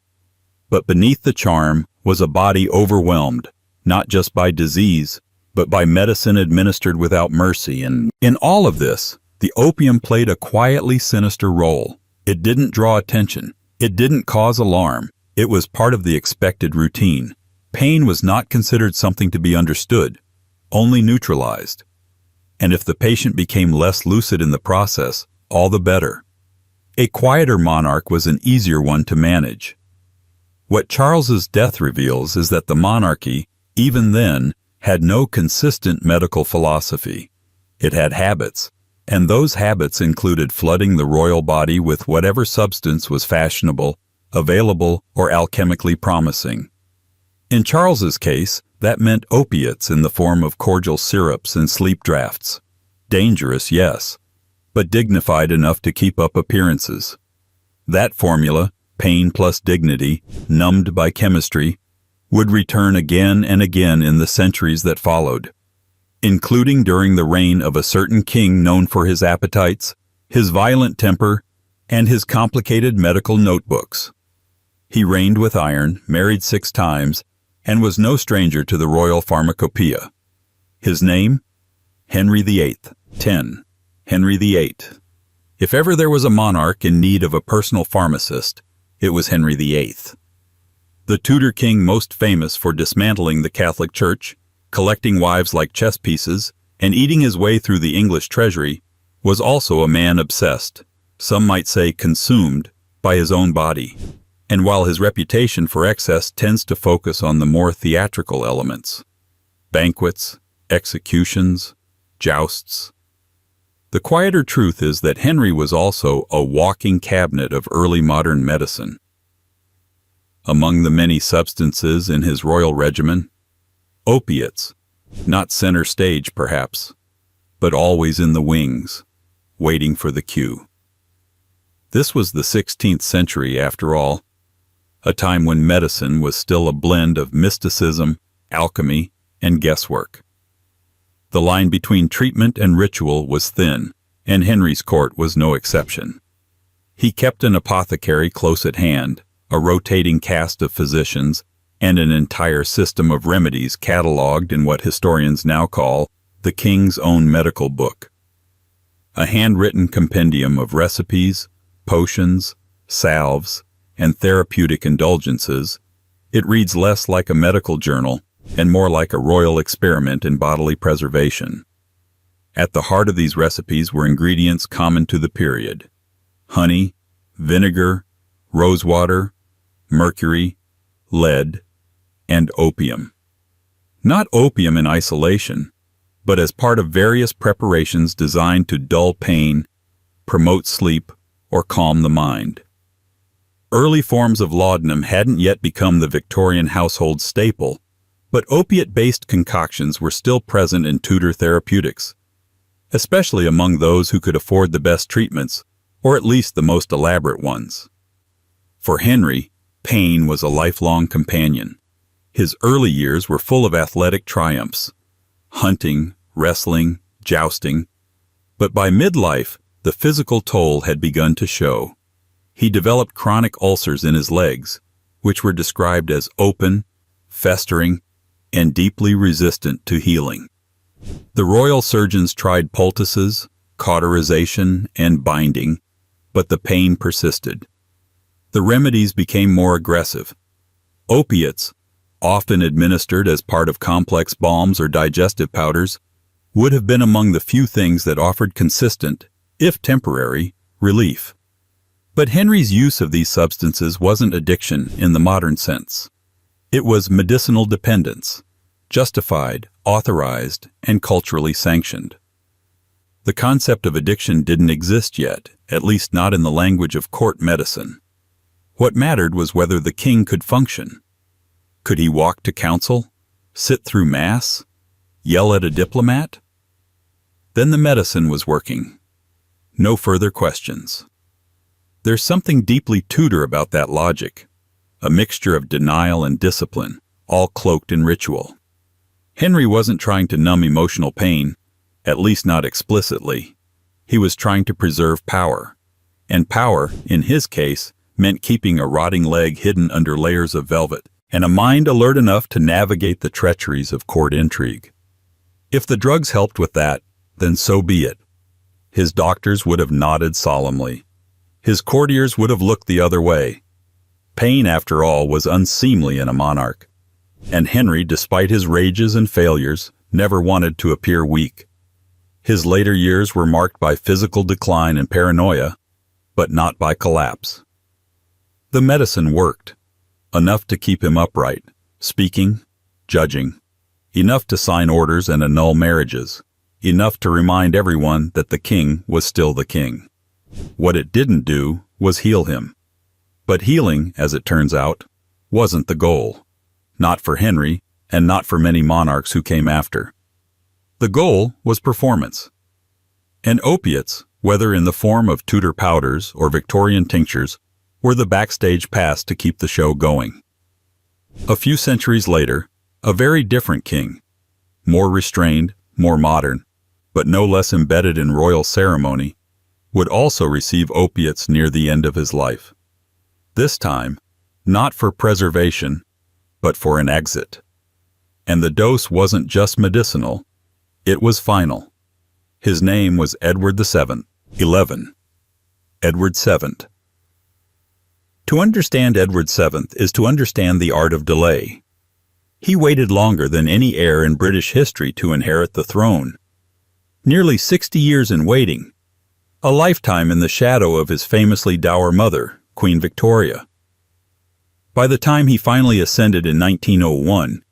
But beneath the charm was a body overwhelmed, not just by disease, but by medicine administered without mercy. And in all of this, the opium played a quietly sinister role. It didn't draw attention. It didn't cause alarm. It was part of the expected routine. Pain was not considered something to be understood, only neutralized. And if the patient became less lucid in the process, all the better. A quieter monarch was an easier one to manage. What Charles's death reveals is that the monarchy, even then, had no consistent medical philosophy. It had habits, and those habits included flooding the royal body with whatever substance was fashionable, available, or alchemically promising. In Charles's case, that meant opiates in the form of cordial syrups and sleep drafts. Dangerous, yes, but dignified enough to keep up appearances. That formula, pain plus dignity, numbed by chemistry, would return again and again in the centuries that followed, including during the reign of a certain king known for his appetites, his violent temper, and his complicated medical notebooks. He reigned with iron, married 6 times, and was no stranger to the royal pharmacopoeia. His name? Henry VIII. 10. Henry VIII. If ever there was a monarch in need of a personal pharmacist, it was Henry VIII. The Tudor king most famous for dismantling the Catholic Church, collecting wives like chess pieces, and eating his way through the English treasury, was also a man obsessed, some might say consumed, by his own body. And while his reputation for excess tends to focus on the more theatrical elements, banquets, executions, jousts, the quieter truth is that Henry was also a walking cabinet of early modern medicine. Among the many substances in his royal regimen, opiates, not center stage perhaps, but always in the wings, waiting for the cue. This was the 16th century after all, a time when medicine was still a blend of mysticism, alchemy, and guesswork. The line between treatment and ritual was thin, and Henry's court was no exception. He kept an apothecary close at hand, a rotating cast of physicians, and an entire system of remedies catalogued in what historians now call the King's Own Medical Book. A handwritten compendium of recipes, potions, salves, and therapeutic indulgences, it reads less like a medical journal and more like a royal experiment in bodily preservation. At the heart of these recipes were ingredients common to the period: honey, vinegar, rosewater, mercury, lead, and opium. Not opium in isolation, but as part of various preparations designed to dull pain, promote sleep, or calm the mind. Early forms of laudanum hadn't yet become the Victorian household staple, but opiate-based concoctions were still present in Tudor therapeutics, especially among those who could afford the best treatments, or at least the most elaborate ones. For Henry, pain was a lifelong companion. His early years were full of athletic triumphs, hunting, wrestling, jousting, but by midlife, the physical toll had begun to show. He developed chronic ulcers in his legs, which were described as open, festering, and deeply resistant to healing. The royal surgeons tried poultices, cauterization, and binding, but the pain persisted. The remedies became more aggressive. Opiates, often administered as part of complex balms or digestive powders, would have been among the few things that offered consistent, if temporary, relief. But Henry's use of these substances wasn't addiction in the modern sense. It was medicinal dependence, justified, authorized, and culturally sanctioned. The concept of addiction didn't exist yet, at least not in the language of court medicine. What mattered was whether the king could function. Could he walk to council, sit through mass, yell at a diplomat? Then the medicine was working. No further questions. There's something deeply Tudor about that logic, a mixture of denial and discipline, all cloaked in ritual. Henry wasn't trying to numb emotional pain, at least not explicitly. He was trying to preserve power, and power, in his case, meant keeping a rotting leg hidden under layers of velvet, and a mind alert enough to navigate the treacheries of court intrigue. If the drugs helped with that, then so be it. His doctors would have nodded solemnly. His courtiers would have looked the other way. Pain, after all, was unseemly in a monarch. And Henry, despite his rages and failures, never wanted to appear weak. His later years were marked by physical decline and paranoia, but not by collapse. The medicine worked, enough to keep him upright, speaking, judging, enough to sign orders and annul marriages, enough to remind everyone that the king was still the king. What it didn't do was heal him. But healing, as it turns out, wasn't the goal. Not for Henry, and not for many monarchs who came after. The goal was performance. And opiates, whether in the form of Tudor powders or Victorian tinctures, were the backstage pass to keep the show going. A few centuries later, a very different king, more restrained, more modern, but no less embedded in royal ceremony, would also receive opiates near the end of his life. This time, not for preservation, but for an exit. And the dose wasn't just medicinal, it was final. His name was Edward VII. 11. Edward VII. To understand Edward VII is to understand the art of delay. He waited longer than any heir in British history to inherit the throne. Nearly 60 years in waiting, a lifetime in the shadow of his famously dour mother, Queen Victoria. By the time he finally ascended in 1901,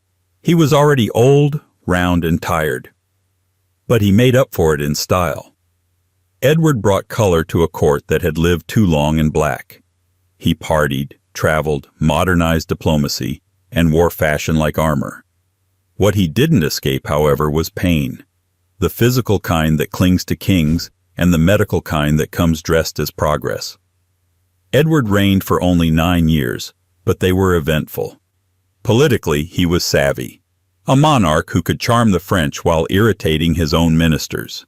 he was already old, round, and tired. But he made up for it in style. Edward brought color to a court that had lived too long in black. He partied, traveled, modernized diplomacy, and wore fashion like armor. What he didn't escape, however, was pain, the physical kind that clings to kings and the medical kind that comes dressed as progress. Edward reigned for only 9 years, but they were eventful. Politically, he was savvy, a monarch who could charm the French while irritating his own ministers.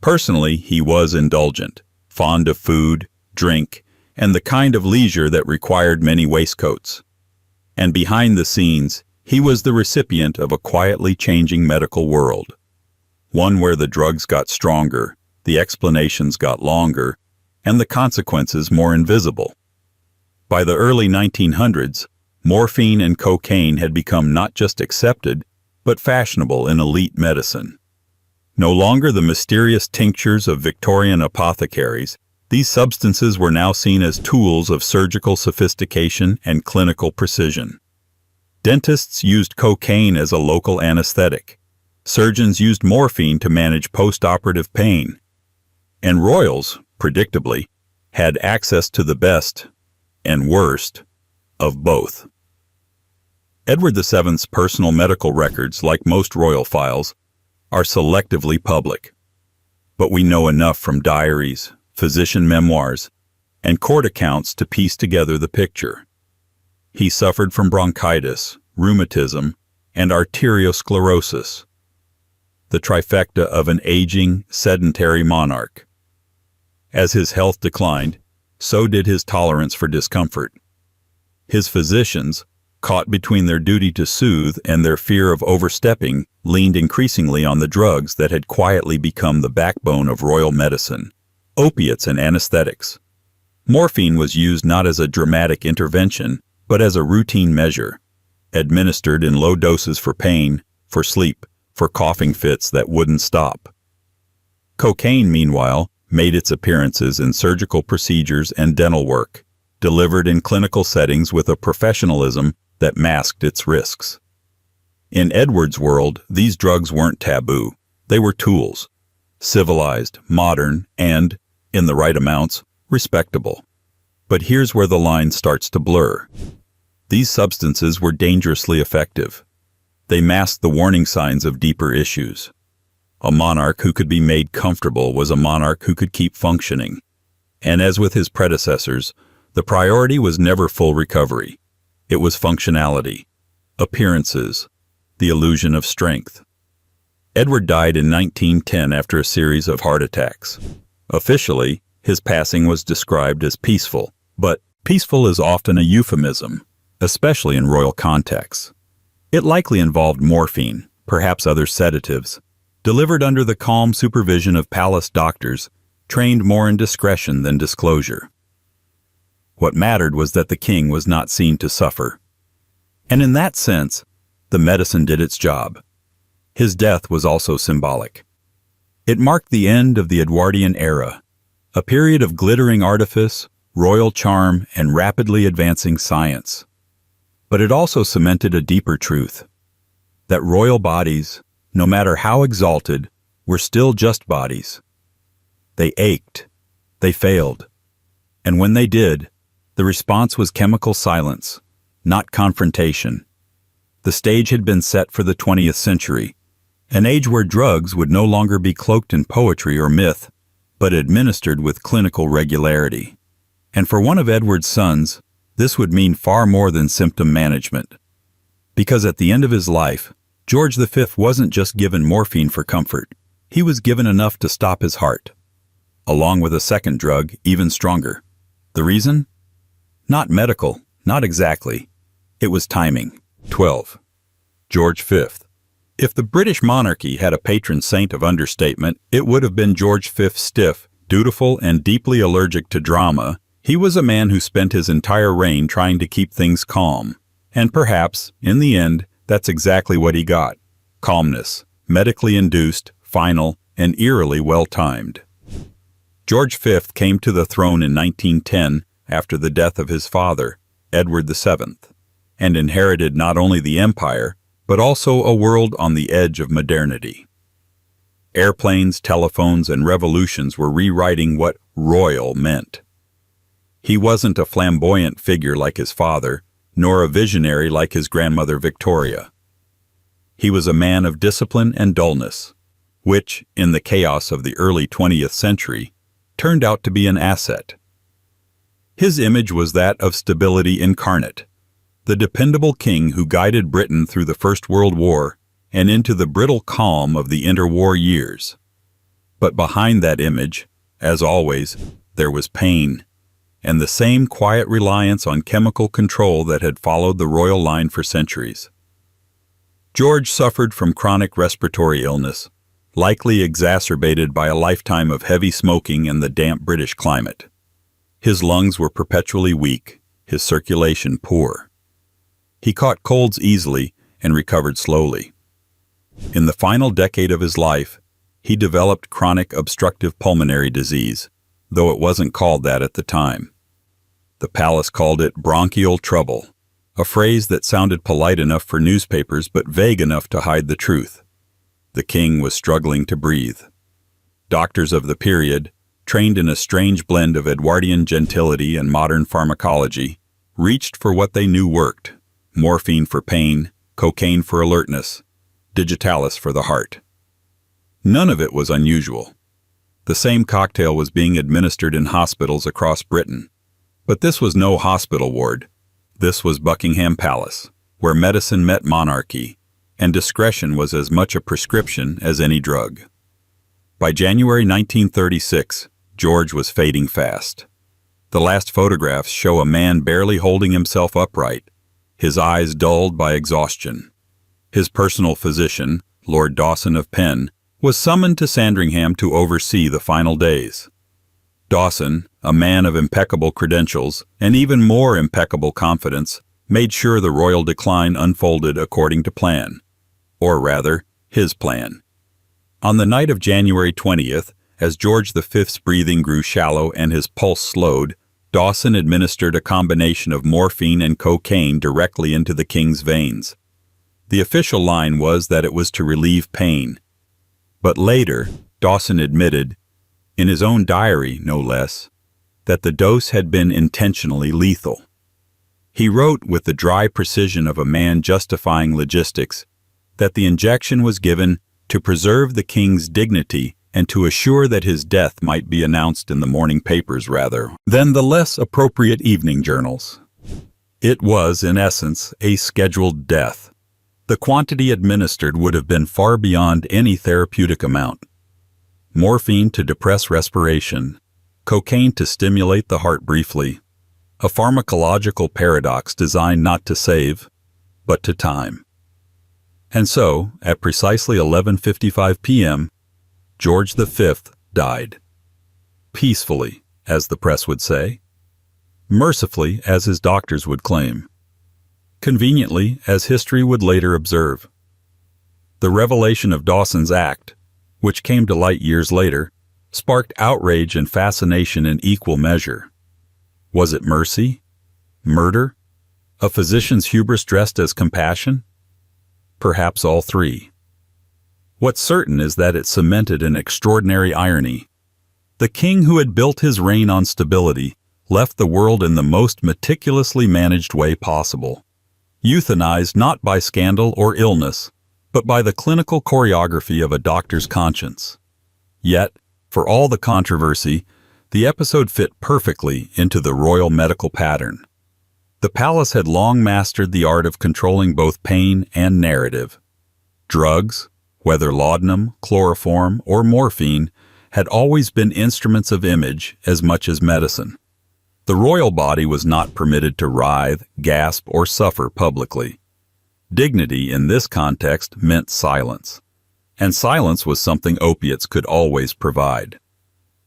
Personally, he was indulgent, fond of food, drink, and the kind of leisure that required many waistcoats. And behind the scenes, he was the recipient of a quietly changing medical world. One where the drugs got stronger, the explanations got longer, and the consequences more invisible. By the early 1900s, morphine and cocaine had become not just accepted, but fashionable in elite medicine. No longer the mysterious tinctures of Victorian apothecaries, these substances were now seen as tools of surgical sophistication and clinical precision. Dentists used cocaine as a local anesthetic. Surgeons used morphine to manage post-operative pain. And royals, predictably, had access to the best and worst of both. Edward VII's personal medical records, like most royal files, are selectively public. But we know enough from diaries, physician memoirs, and court accounts to piece together the picture. He suffered from bronchitis, rheumatism, and arteriosclerosis, the trifecta of an aging, sedentary monarch. As his health declined, so did his tolerance for discomfort. His physicians, caught between their duty to soothe and their fear of overstepping, leaned increasingly on the drugs that had quietly become the backbone of royal medicine: opiates and anesthetics. Morphine was used not as a dramatic intervention, but as a routine measure, administered in low doses for pain, for sleep, for coughing fits that wouldn't stop. Cocaine, meanwhile, made its appearances in surgical procedures and dental work, delivered in clinical settings with a professionalism that masked its risks. In Edward's world, these drugs weren't taboo. They were tools, civilized, modern, and, in the right amounts, respectable. But here's where the line starts to blur. These substances were dangerously effective. They masked the warning signs of deeper issues. A monarch who could be made comfortable was a monarch who could keep functioning. And as with his predecessors, the priority was never full recovery. It was functionality, appearances, the illusion of strength. Edward died in 1910 after a series of heart attacks. Officially, his passing was described as peaceful, but Peaceful is often a euphemism, especially in royal contexts. It likely involved morphine, perhaps other sedatives, delivered under the calm supervision of palace doctors, trained more in discretion than disclosure. What mattered was that the king was not seen to suffer. And in that sense, the medicine did its job. His death was also symbolic. It marked the end of the Edwardian era, a period of glittering artifice, royal charm, and rapidly advancing science. But it also cemented a deeper truth, that royal bodies, no matter how exalted, were still just bodies. They ached, they failed, and when they did, the response was chemical silence, not confrontation. The stage had been set for the 20th century, an age where drugs would no longer be cloaked in poetry or myth, but administered with clinical regularity. And for one of Edward's sons, this would mean far more than symptom management. Because at the end of his life, George V wasn't just given morphine for comfort, he was given enough to stop his heart. Along with a second drug, even stronger. The reason? Not medical, not exactly. It was timing. 12. George V. If the British monarchy had a patron saint of understatement, it would have been George V. Stiff, dutiful, and deeply allergic to drama. He was a man who spent his entire reign trying to keep things calm. And perhaps, in the end, that's exactly what he got. Calmness, medically induced, final, and eerily well-timed. George V came to the throne in 1910 after the death of his father, Edward VII, and inherited not only the empire, but also a world on the edge of modernity. Airplanes, telephones, and revolutions were rewriting what royal meant. He wasn't a flamboyant figure like his father, nor a visionary like his grandmother Victoria. He was a man of discipline and dullness, which, in the chaos of the early 20th century, turned out to be an asset. His image was that of stability incarnate, the dependable king who guided Britain through the First World War and into the brittle calm of the interwar years. But behind that image, as always, there was pain, and the same quiet reliance on chemical control that had followed the royal line for centuries. George suffered from chronic respiratory illness, likely exacerbated by a lifetime of heavy smoking and the damp British climate. His lungs were perpetually weak, his circulation poor. He caught colds easily and recovered slowly. In the final decade of his life, he developed chronic obstructive pulmonary disease, though it wasn't called that at the time. The palace called it bronchial trouble, a phrase that sounded polite enough for newspapers but vague enough to hide the truth. The king was struggling to breathe. Doctors of the period, trained in a strange blend of Edwardian gentility and modern pharmacology, reached for what they knew worked: morphine for pain, cocaine for alertness, digitalis for the heart. None of it was unusual. The same cocktail was being administered in hospitals across Britain. But this was no hospital ward. This was Buckingham Palace, where medicine met monarchy, and discretion was as much a prescription as any drug. By January 1936, George was fading fast. The last photographs show a man barely holding himself upright, his eyes dulled by exhaustion. His personal physician, Lord Dawson of Penn, was summoned to Sandringham to oversee the final days. Dawson, a man of impeccable credentials and even more impeccable confidence, made sure the royal decline unfolded according to plan. Or rather, his plan. On the night of January 20th, as George V's breathing grew shallow and his pulse slowed, Dawson administered a combination of morphine and cocaine directly into the king's veins. The official line was that it was to relieve pain. But later, Dawson admitted, in his own diary no less, that the dose had been intentionally lethal. He wrote with the dry precision of a man justifying logistics that the injection was given to preserve the king's dignity and to assure that his death might be announced in the morning papers rather than the less appropriate evening journals. It was, in essence, a scheduled death. The quantity administered would have been far beyond any therapeutic amount. Morphine to depress respiration, cocaine to stimulate the heart briefly, a pharmacological paradox designed not to save, but to time. And so, at precisely 11:55 p.m., George V died. Peacefully, as the press would say. Mercifully, as his doctors would claim. Conveniently, as history would later observe. The revelation of Dawson's Act, which came to light years later, sparked outrage and fascination in equal measure. Was it mercy? Murder? A physician's hubris dressed as compassion? Perhaps all three. What's certain is that it cemented an extraordinary irony. The king who had built his reign on stability left the world in the most meticulously managed way possible. Euthanized not by scandal or illness, but by the clinical choreography of a doctor's conscience. Yet, for all the controversy, the episode fit perfectly into the royal medical pattern. The palace had long mastered the art of controlling both pain and narrative. Drugs, whether laudanum, chloroform, or morphine, had always been instruments of image as much as medicine. The royal body was not permitted to writhe, gasp, or suffer publicly. Dignity in this context meant silence. And silence was something opiates could always provide.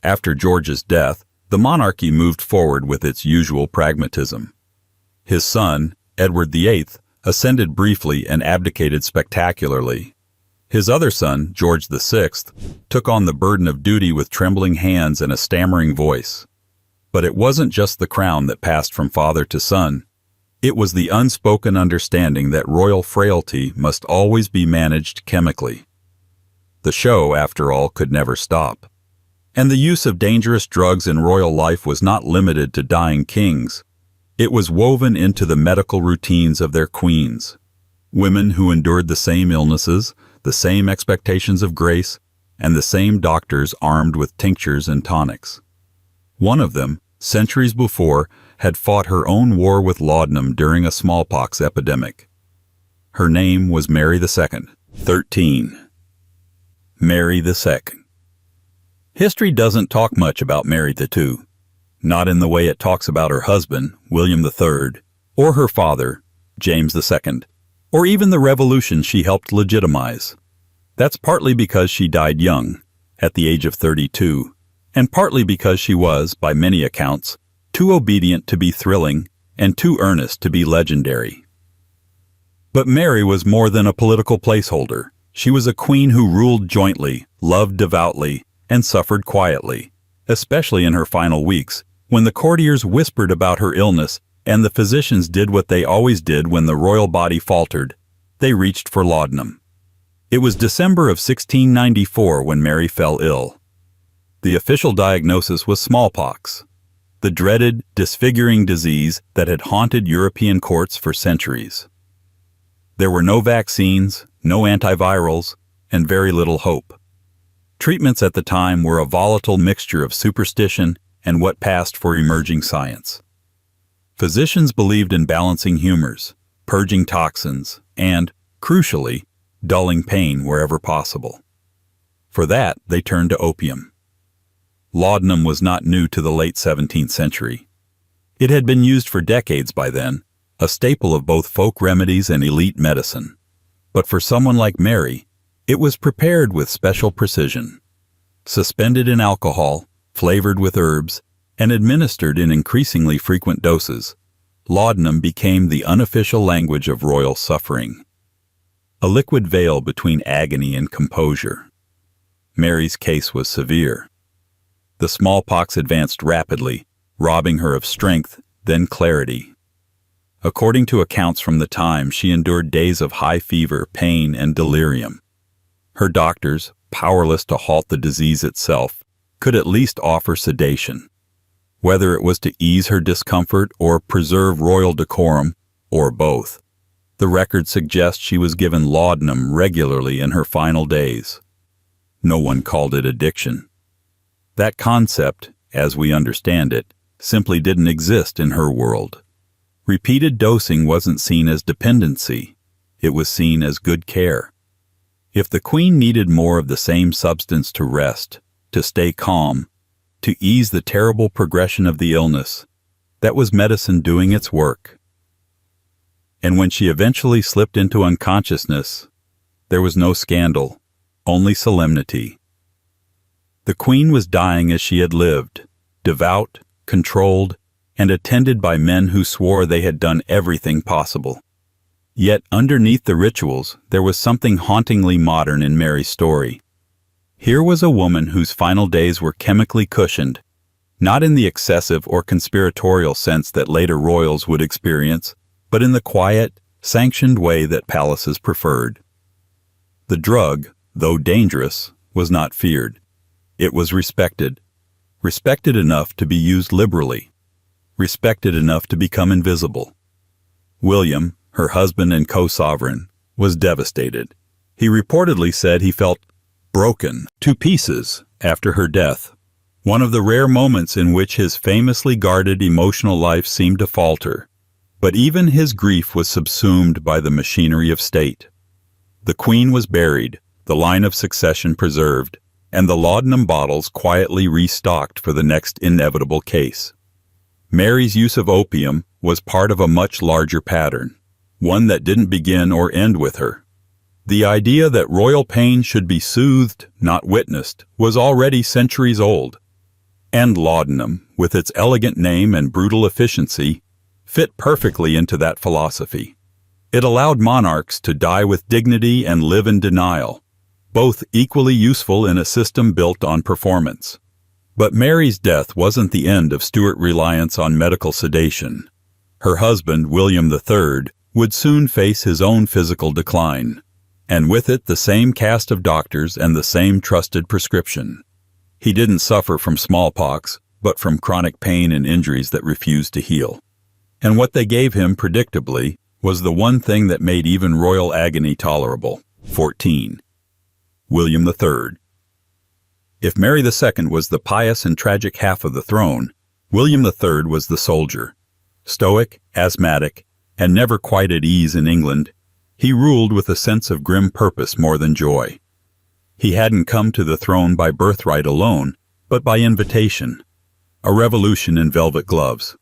After George's death, the monarchy moved forward with its usual pragmatism. His son, Edward VIII, ascended briefly and abdicated spectacularly. His other son, George VI, took on the burden of duty with trembling hands and a stammering voice. But it wasn't just the crown that passed from father to son. It was the unspoken understanding that royal frailty must always be managed chemically. The show, after all, could never stop. And the use of dangerous drugs in royal life was not limited to dying kings. It was woven into the medical routines of their queens. Women who endured the same illnesses, the same expectations of grace, and the same doctors armed with tinctures and tonics. One of them, centuries before, had fought her own war with laudanum during a smallpox epidemic. Her name was Mary II. 13. Mary II. History doesn't talk much about Mary II, not in the way it talks about her husband, William III, or her father, James II, or even the revolution she helped legitimize. That's partly because she died young, at the age of 32, and partly because she was, by many accounts, too obedient to be thrilling and too earnest to be legendary. But Mary was more than a political placeholder. She was a queen who ruled jointly, loved devoutly, and suffered quietly, especially in her final weeks, when the courtiers whispered about her illness and the physicians did what they always did when the royal body faltered. They reached for laudanum. It was December of 1694 when Mary fell ill. The official diagnosis was smallpox, the dreaded, disfiguring disease that had haunted European courts for centuries. There were no vaccines, no antivirals, and very little hope. Treatments at the time were a volatile mixture of superstition and what passed for emerging science. Physicians believed in balancing humors, purging toxins, and, crucially, dulling pain wherever possible. For that, they turned to opium. Laudanum was not new to the late 17th century. It had been used for decades by then, a staple of both folk remedies and elite medicine. But for someone like Mary, it was prepared with special precision. Suspended in alcohol, flavored with herbs, and administered in increasingly frequent doses, laudanum became the unofficial language of royal suffering. A liquid veil between agony and composure. Mary's case was severe. The smallpox advanced rapidly, robbing her of strength, then clarity. According to accounts from the time, she endured days of high fever, pain, and delirium. Her doctors, powerless to halt the disease itself, could at least offer sedation. Whether it was to ease her discomfort or preserve royal decorum, or both, the records suggest she was given laudanum regularly in her final days. No one called it addiction. That concept, as we understand it, simply didn't exist in her world. Repeated dosing wasn't seen as dependency. It was seen as good care. If the queen needed more of the same substance to rest, to stay calm, to ease the terrible progression of the illness, That was medicine doing its work. And when she eventually slipped into unconsciousness, there was no scandal, only solemnity. The queen was dying as she had lived, devout, controlled, and attended by men who swore they had done everything possible. Yet underneath the rituals, there was something hauntingly modern in Mary's story. Here was a woman whose final days were chemically cushioned, not in the excessive or conspiratorial sense that later royals would experience, but in the quiet, sanctioned way that palaces preferred. The drug, though dangerous, was not feared. It was respected. Respected enough to be used liberally. Respected enough to become invisible. William, her husband and co-sovereign, was devastated. He reportedly said he felt broken to pieces after her death, one of the rare moments in which his famously guarded emotional life seemed to falter. But even his grief was subsumed by the machinery of state. The queen was buried, the line of succession preserved, and the laudanum bottles quietly restocked for the next inevitable case. Mary's use of opium was part of a much larger pattern, one that didn't begin or end with her. The idea that royal pain should be soothed, not witnessed, was already centuries old. And laudanum, with its elegant name and brutal efficiency, fit perfectly into that philosophy. It allowed monarchs to die with dignity and live in denial, both equally useful in a system built on performance. But Mary's death wasn't the end of Stuart reliance on medical sedation. Her husband, William III, would soon face his own physical decline, and with it the same cast of doctors and the same trusted prescription. He didn't suffer from smallpox, but from chronic pain and injuries that refused to heal. And what they gave him, predictably, was the one thing that made even royal agony tolerable: 14. William III. If Mary II was the pious and tragic half of the throne, William III was the soldier. Stoic, asthmatic, and never quite at ease in England, he ruled with a sense of grim purpose more than joy. He hadn't come to the throne by birthright alone, but by invitation, a revolution in velvet gloves.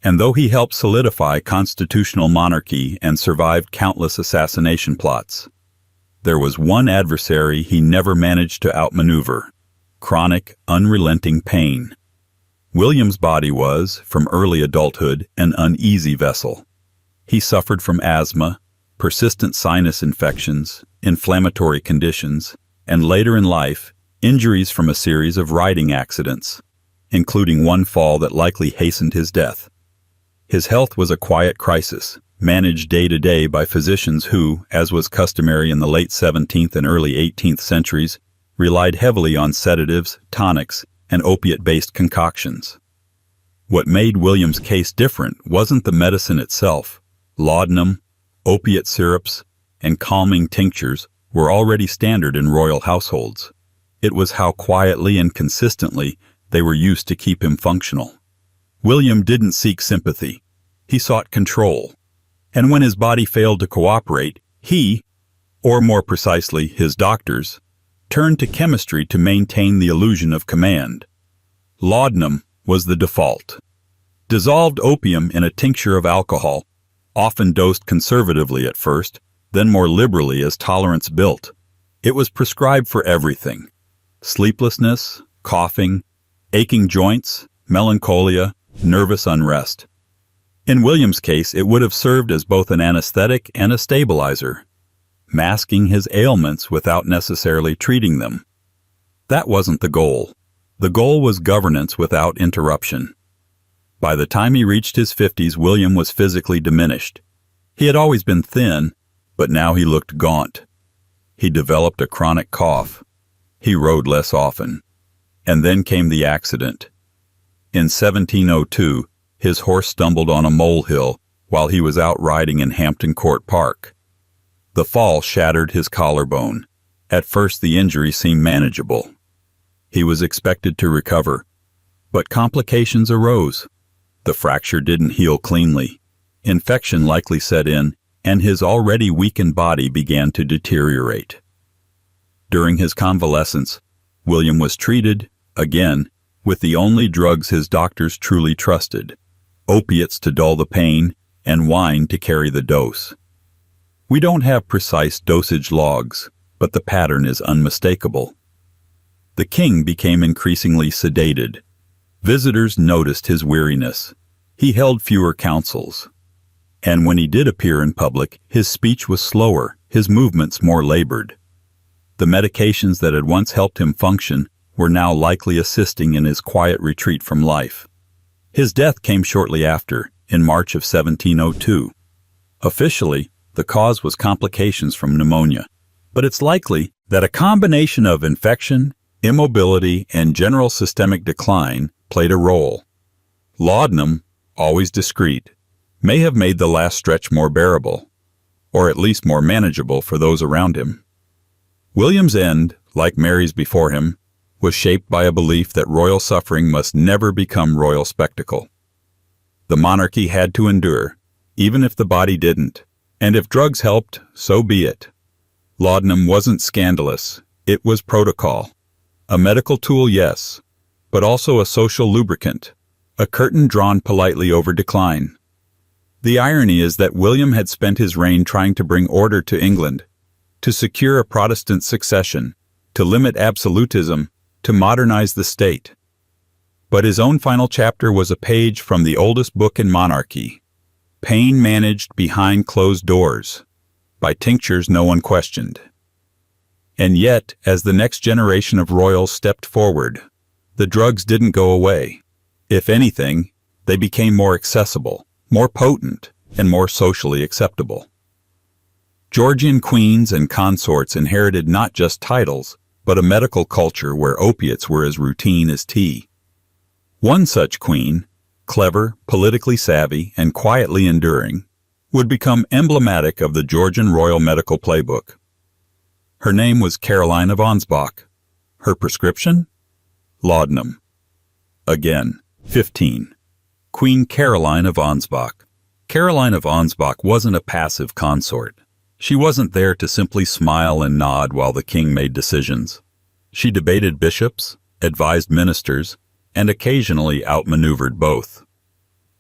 And though he helped solidify constitutional monarchy and survived countless assassination plots, there was one adversary he never managed to outmaneuver: chronic, unrelenting pain. William's body was, from early adulthood, an uneasy vessel. He suffered from asthma, persistent sinus infections, inflammatory conditions, and later in life, injuries from a series of riding accidents, including one fall that likely hastened his death. His health was a quiet crisis, managed day to day by physicians who, as was customary in the late 17th and early 18th centuries, relied heavily on sedatives, tonics, and opiate-based concoctions. What made William's case different wasn't the medicine itself. Laudanum, opiate syrups, and calming tinctures were already standard in royal households. It was how quietly and consistently they were used to keep him functional. William didn't seek sympathy. He sought control. And when his body failed to cooperate, he, or more precisely his doctors, turned to chemistry to maintain the illusion of command. Laudanum was the default. Dissolved opium in a tincture of alcohol, often dosed conservatively at first, then more liberally as tolerance built. It was prescribed for everything: sleeplessness, coughing, aching joints, melancholia, nervous unrest. In William's case, it would have served as both an anesthetic and a stabilizer, masking his ailments without necessarily treating them. That wasn't the goal. The goal was governance without interruption. By the time he reached his 50s, William was physically diminished. He had always been thin, but now he looked gaunt. He developed a chronic cough. He rode less often. And then came the accident. In 1702, his horse stumbled on a molehill while he was out riding in Hampton Court Park. The fall shattered his collarbone. At first, the injury seemed manageable. He was expected to recover, but complications arose. The fracture didn't heal cleanly. Infection likely set in, and his already weakened body began to deteriorate. During his convalescence, William was treated, again, with the only drugs his doctors truly trusted: opiates to dull the pain, and wine to carry the dose. We don't have precise dosage logs, but the pattern is unmistakable. The king became increasingly sedated. Visitors noticed his weariness. He held fewer councils. And when he did appear in public, his speech was slower, his movements more labored. The medications that had once helped him function were now likely assisting in his quiet retreat from life. His death came shortly after, in March of 1702. Officially, the cause was complications from pneumonia, but it's likely that a combination of infection, immobility, and general systemic decline played a role. Laudanum, always discreet, may have made the last stretch more bearable, or at least more manageable for those around him. William's end, like Mary's before him, was shaped by a belief that royal suffering must never become royal spectacle. The monarchy had to endure, even if the body didn't, and if drugs helped, so be it. Laudanum wasn't scandalous, it was protocol. A medical tool, yes, but also a social lubricant, a curtain drawn politely over decline. The irony is that William had spent his reign trying to bring order to England, to secure a Protestant succession, to limit absolutism, to modernize the state. But his own final chapter was a page from the oldest book in monarchy, Pain Managed Behind Closed Doors, by tinctures no one questioned. And yet, as the next generation of royals stepped forward, the drugs didn't go away. If anything, they became more accessible, more potent, and more socially acceptable. Georgian queens and consorts inherited not just titles, but a medical culture where opiates were as routine as tea. One such queen, clever, politically savvy, and quietly enduring, would become emblematic of the Georgian royal medical playbook. Her name was Caroline of Ansbach. Her prescription? Laudanum. Again, 15. Queen Caroline of Ansbach. Caroline of Ansbach wasn't a passive consort. She wasn't there to simply smile and nod while the king made decisions. She debated bishops, advised ministers, and occasionally outmaneuvered both.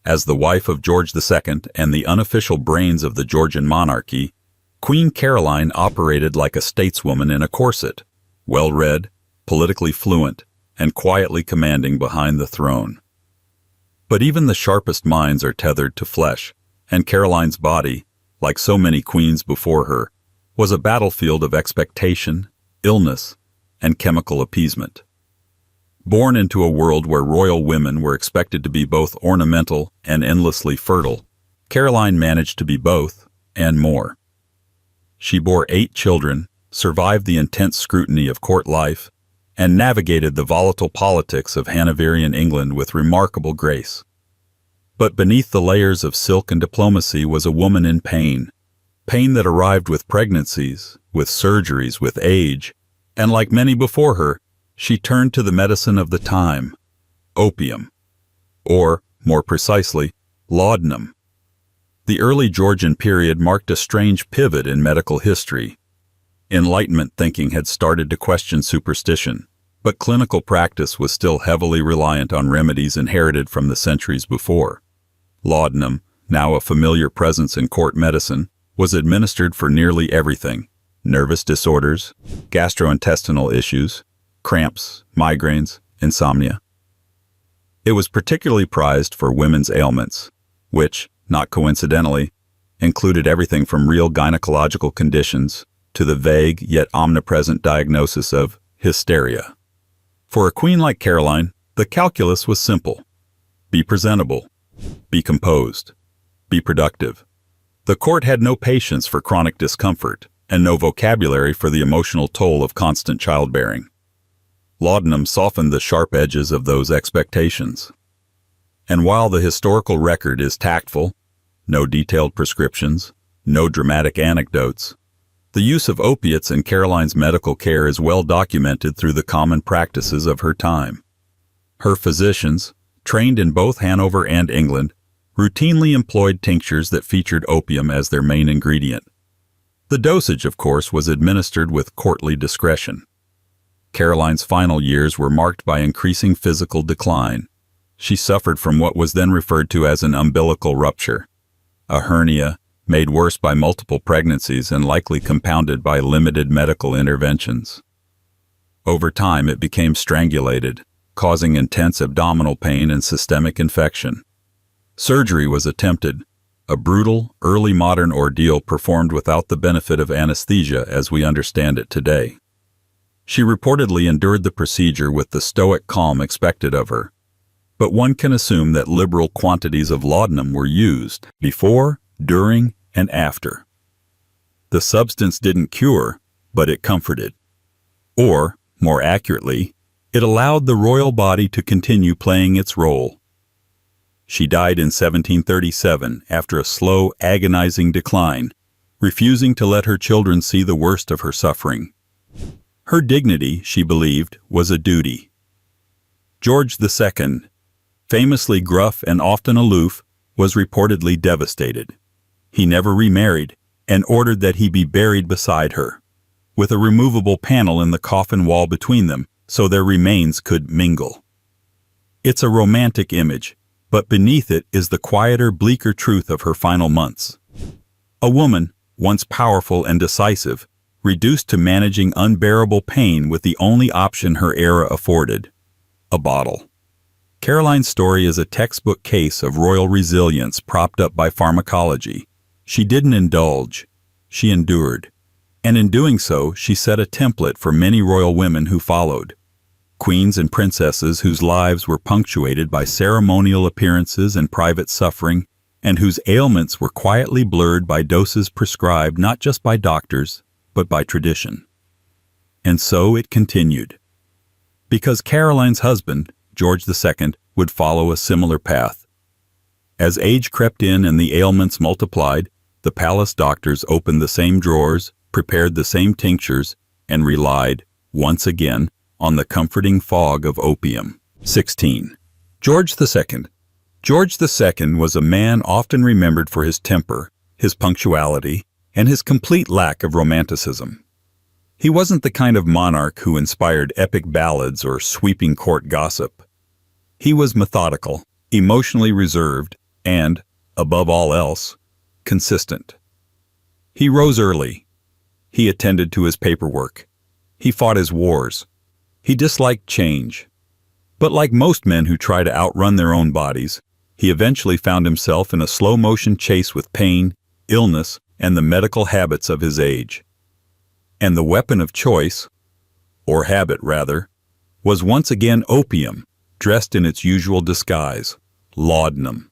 As the wife of George II and the unofficial brains of the Georgian monarchy, Queen Caroline operated like a stateswoman in a corset, well-read, politically fluent, and quietly commanding behind the throne. But even the sharpest minds are tethered to flesh, and Caroline's body, like so many queens before her, was a battlefield of expectation, illness, and chemical appeasement. Born into a world where royal women were expected to be both ornamental and endlessly fertile, Caroline managed to be both, and more. She bore 8 children, survived the intense scrutiny of court life, and navigated the volatile politics of Hanoverian England with remarkable grace. But beneath the layers of silk and diplomacy was a woman in pain, pain that arrived with pregnancies, with surgeries, with age, and like many before her, she turned to the medicine of the time, opium, or, more precisely, laudanum. The early Georgian period marked a strange pivot in medical history. Enlightenment thinking had started to question superstition, but clinical practice was still heavily reliant on remedies inherited from the centuries before. Laudanum, now a familiar presence in court medicine, was administered for nearly everything: nervous disorders, gastrointestinal issues, cramps, migraines, insomnia. It was particularly prized for women's ailments, which, not coincidentally, included everything from real gynecological conditions to the vague yet omnipresent diagnosis of hysteria. For a queen like Caroline, the calculus was simple: be presentable, be composed, be productive. The court had no patience for chronic discomfort and no vocabulary for the emotional toll of constant childbearing. Laudanum softened the sharp edges of those expectations. And while the historical record is tactful, no detailed prescriptions, no dramatic anecdotes, the use of opiates in Caroline's medical care is well documented through the common practices of her time. Her physicians, trained in both Hanover and England, routinely employed tinctures that featured opium as their main ingredient. The dosage, of course, was administered with courtly discretion. Caroline's final years were marked by increasing physical decline. She suffered from what was then referred to as an umbilical rupture, a hernia made worse by multiple pregnancies and likely compounded by limited medical interventions. Over time, it became strangulated, causing intense abdominal pain and systemic infection. Surgery was attempted, a brutal, early modern ordeal performed without the benefit of anesthesia as we understand it today. She reportedly endured the procedure with the stoic calm expected of her, but one can assume that liberal quantities of laudanum were used before, during, and after. The substance didn't cure, but it comforted. Or, more accurately, it allowed the royal body to continue playing its role. She died in 1737 after a slow, agonizing decline, refusing to let her children see the worst of her suffering. Her dignity, she believed, was a duty. George II, famously gruff and often aloof, was reportedly devastated. He never remarried and ordered that he be buried beside her, with a removable panel in the coffin wall between them so their remains could mingle. It's a romantic image, but beneath it is the quieter, bleaker truth of her final months. A woman, once powerful and decisive, reduced to managing unbearable pain with the only option her era afforded: a bottle. Caroline's story is a textbook case of royal resilience propped up by pharmacology. She didn't indulge, she endured. And in doing so, she set a template for many royal women who followed. Queens and princesses whose lives were punctuated by ceremonial appearances and private suffering, and whose ailments were quietly blurred by doses prescribed not just by doctors, but by tradition. And so it continued. Because Caroline's husband, George II, would follow a similar path. As age crept in and the ailments multiplied, the palace doctors opened the same drawers, prepared the same tinctures, and relied, once again, on the comforting fog of opium. 16. George II. George II was a man often remembered for his temper, his punctuality, and his complete lack of romanticism. He wasn't the kind of monarch who inspired epic ballads or sweeping court gossip. He was methodical, emotionally reserved, and, above all else, consistent. He rose early. He attended to his paperwork. He fought his wars. He disliked change. But like most men who try to outrun their own bodies, he eventually found himself in a slow-motion chase with pain, illness, and the medical habits of his age. And the weapon of choice, or habit rather, was once again opium, dressed in its usual disguise, laudanum.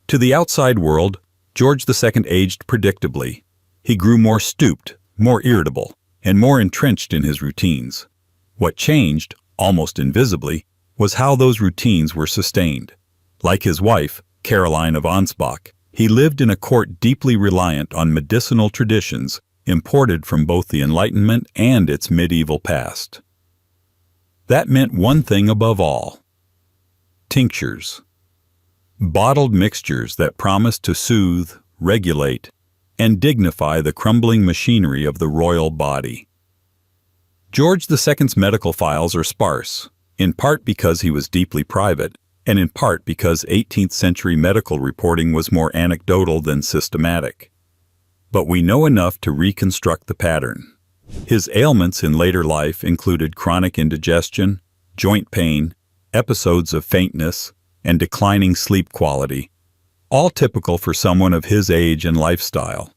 To the outside world, George II aged predictably. He grew more stooped, more irritable, and more entrenched in his routines. What changed, almost invisibly, was how those routines were sustained. Like his wife, Caroline of Ansbach, he lived in a court deeply reliant on medicinal traditions imported from both the Enlightenment and its medieval past. That meant one thing above all: tinctures. Bottled mixtures that promised to soothe, regulate, and dignify the crumbling machinery of the royal body. George II's medical files are sparse, in part because he was deeply private, and in part because 18th century medical reporting was more anecdotal than systematic. But we know enough to reconstruct the pattern. His ailments in later life included chronic indigestion, joint pain, episodes of faintness, and declining sleep quality, all typical for someone of his age and lifestyle.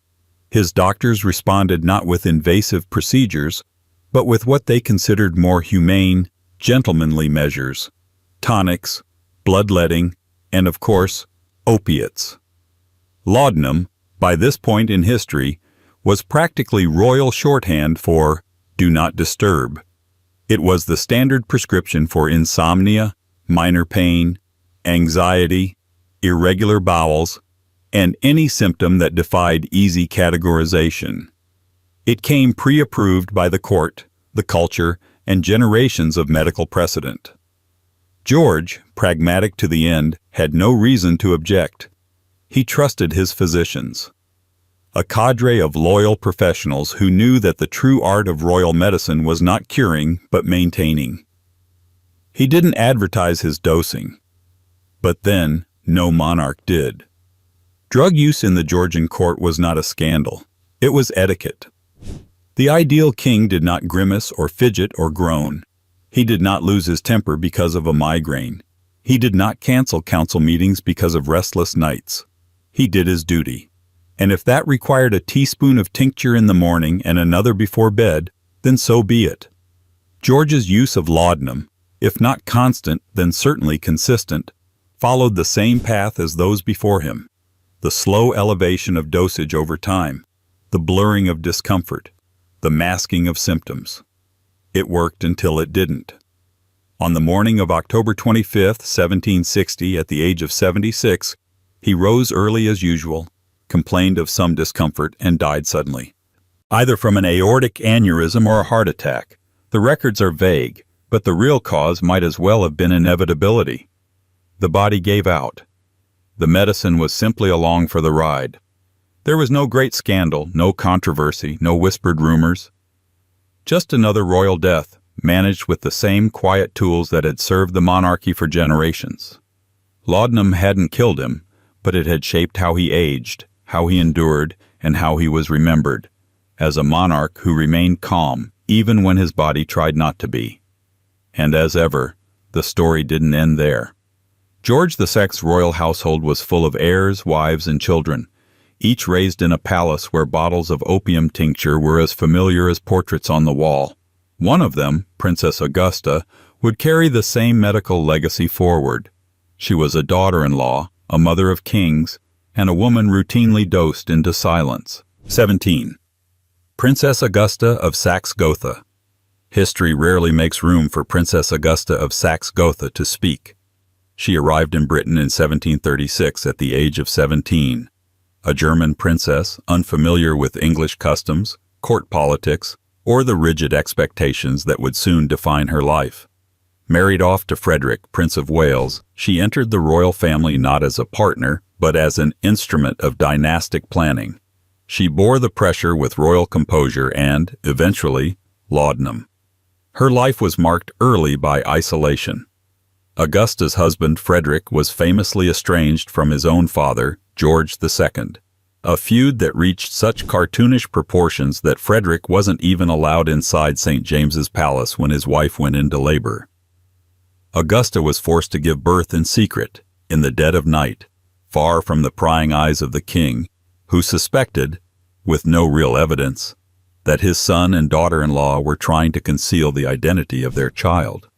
His doctors responded not with invasive procedures, but with what they considered more humane, gentlemanly measures: tonics, bloodletting, and of course, opiates. Laudanum, by this point in history, was practically royal shorthand for "do not disturb." It was the standard prescription for insomnia, minor pain, anxiety, irregular bowels, and any symptom that defied easy categorization. It came pre-approved by the court, the culture, and generations of medical precedent. George, pragmatic to the end, had no reason to object. He trusted his physicians. A cadre of loyal professionals who knew that the true art of royal medicine was not curing, but maintaining. He didn't advertise his dosing. But then, no monarch did. Drug use in the Georgian court was not a scandal. It was etiquette. The ideal king did not grimace or fidget or groan. He did not lose his temper because of a migraine. He did not cancel council meetings because of restless nights. He did his duty. And if that required a teaspoon of tincture in the morning and another before bed, then so be it. George's use of laudanum, if not constant, then certainly consistent, followed the same path as those before him. The slow elevation of dosage over time, the blurring of discomfort, the masking of symptoms. It worked until it didn't. On the morning of October 25, 1760, at the age of 76, he rose early as usual, complained of some discomfort, and died suddenly. Either from an aortic aneurysm or a heart attack. The records are vague, but the real cause might as well have been inevitability. The body gave out. The medicine was simply along for the ride. There was no great scandal, no controversy, no whispered rumors. Just another royal death, managed with the same quiet tools that had served the monarchy for generations. Laudanum hadn't killed him, but it had shaped how he aged, how he endured, and how he was remembered, as a monarch who remained calm even when his body tried not to be. And as ever, the story didn't end there. George VI's royal household was full of heirs, wives, and children, each raised in a palace where bottles of opium tincture were as familiar as portraits on the wall. One of them, Princess Augusta, would carry the same medical legacy forward. She was a daughter-in-law, a mother of kings, and a woman routinely dosed into silence. 17. Princess Augusta of Saxe-Gotha. History rarely makes room for Princess Augusta of Saxe-Gotha to speak. She arrived in Britain in 1736 at the age of 17. A German princess, unfamiliar with English customs, court politics, or the rigid expectations that would soon define her life. Married off to Frederick, Prince of Wales, she entered the royal family not as a partner, but as an instrument of dynastic planning. She bore the pressure with royal composure and, eventually, laudanum. Her life was marked early by isolation. Augusta's husband, Frederick, was famously estranged from his own father, George II, a feud that reached such cartoonish proportions that Frederick wasn't even allowed inside St. James's Palace when his wife went into labor. Augusta was forced to give birth in secret, in the dead of night, far from the prying eyes of the king, who suspected, with no real evidence, that his son and daughter-in-law were trying to conceal the identity of their child.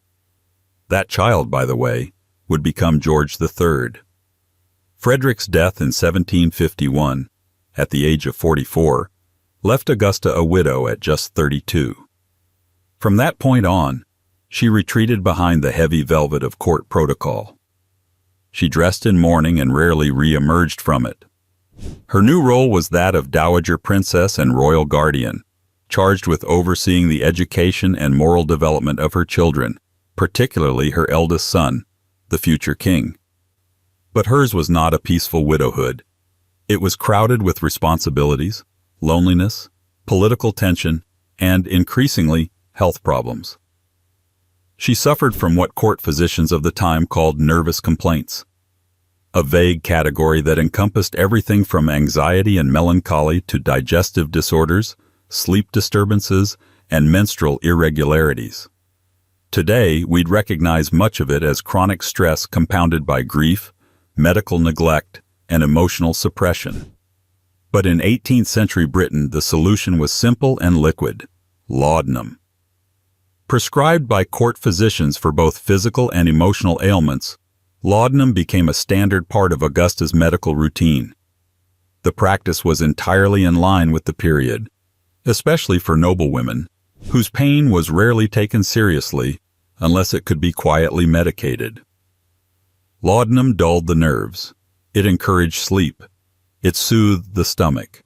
That child, by the way, would become George III. Frederick's death in 1751, at the age of 44, left Augusta a widow at just 32. From that point on, she retreated behind the heavy velvet of court protocol. She dressed in mourning and rarely re-emerged from it. Her new role was that of dowager princess and royal guardian, charged with overseeing the education and moral development of her children, particularly her eldest son, the future king. But hers was not a peaceful widowhood. It was crowded with responsibilities, loneliness, political tension, and, increasingly, health problems. She suffered from what court physicians of the time called nervous complaints, a vague category that encompassed everything from anxiety and melancholy to digestive disorders, sleep disturbances, and menstrual irregularities. Today, we'd recognize much of it as chronic stress compounded by grief, medical neglect, and emotional suppression. But in 18th century Britain, the solution was simple and liquid: laudanum. Prescribed by court physicians for both physical and emotional ailments, laudanum became a standard part of Augusta's medical routine. The practice was entirely in line with the period, especially for noblewomen, whose pain was rarely taken seriously unless it could be quietly medicated. Laudanum dulled the nerves. It encouraged sleep. It soothed the stomach.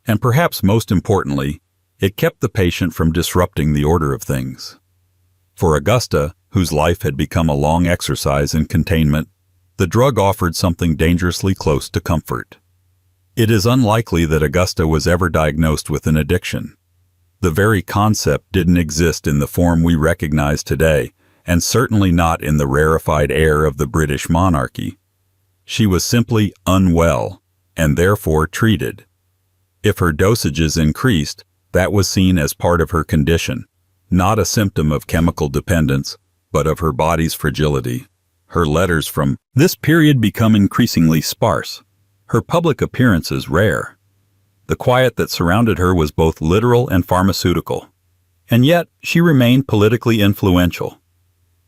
And perhaps most importantly, it kept the patient from disrupting the order of things. For Augusta, whose life had become a long exercise in containment, the drug offered something dangerously close to comfort. It is unlikely that Augusta was ever diagnosed with an addiction. The very concept didn't exist in the form we recognize today, and certainly not in the rarefied air of the British monarchy. She was simply unwell, and therefore treated. If her dosages increased, that was seen as part of her condition, not a symptom of chemical dependence, but of her body's fragility. Her letters from this period become increasingly sparse, her public appearances rare. The quiet that surrounded her was both literal and pharmaceutical. And yet, she remained politically influential.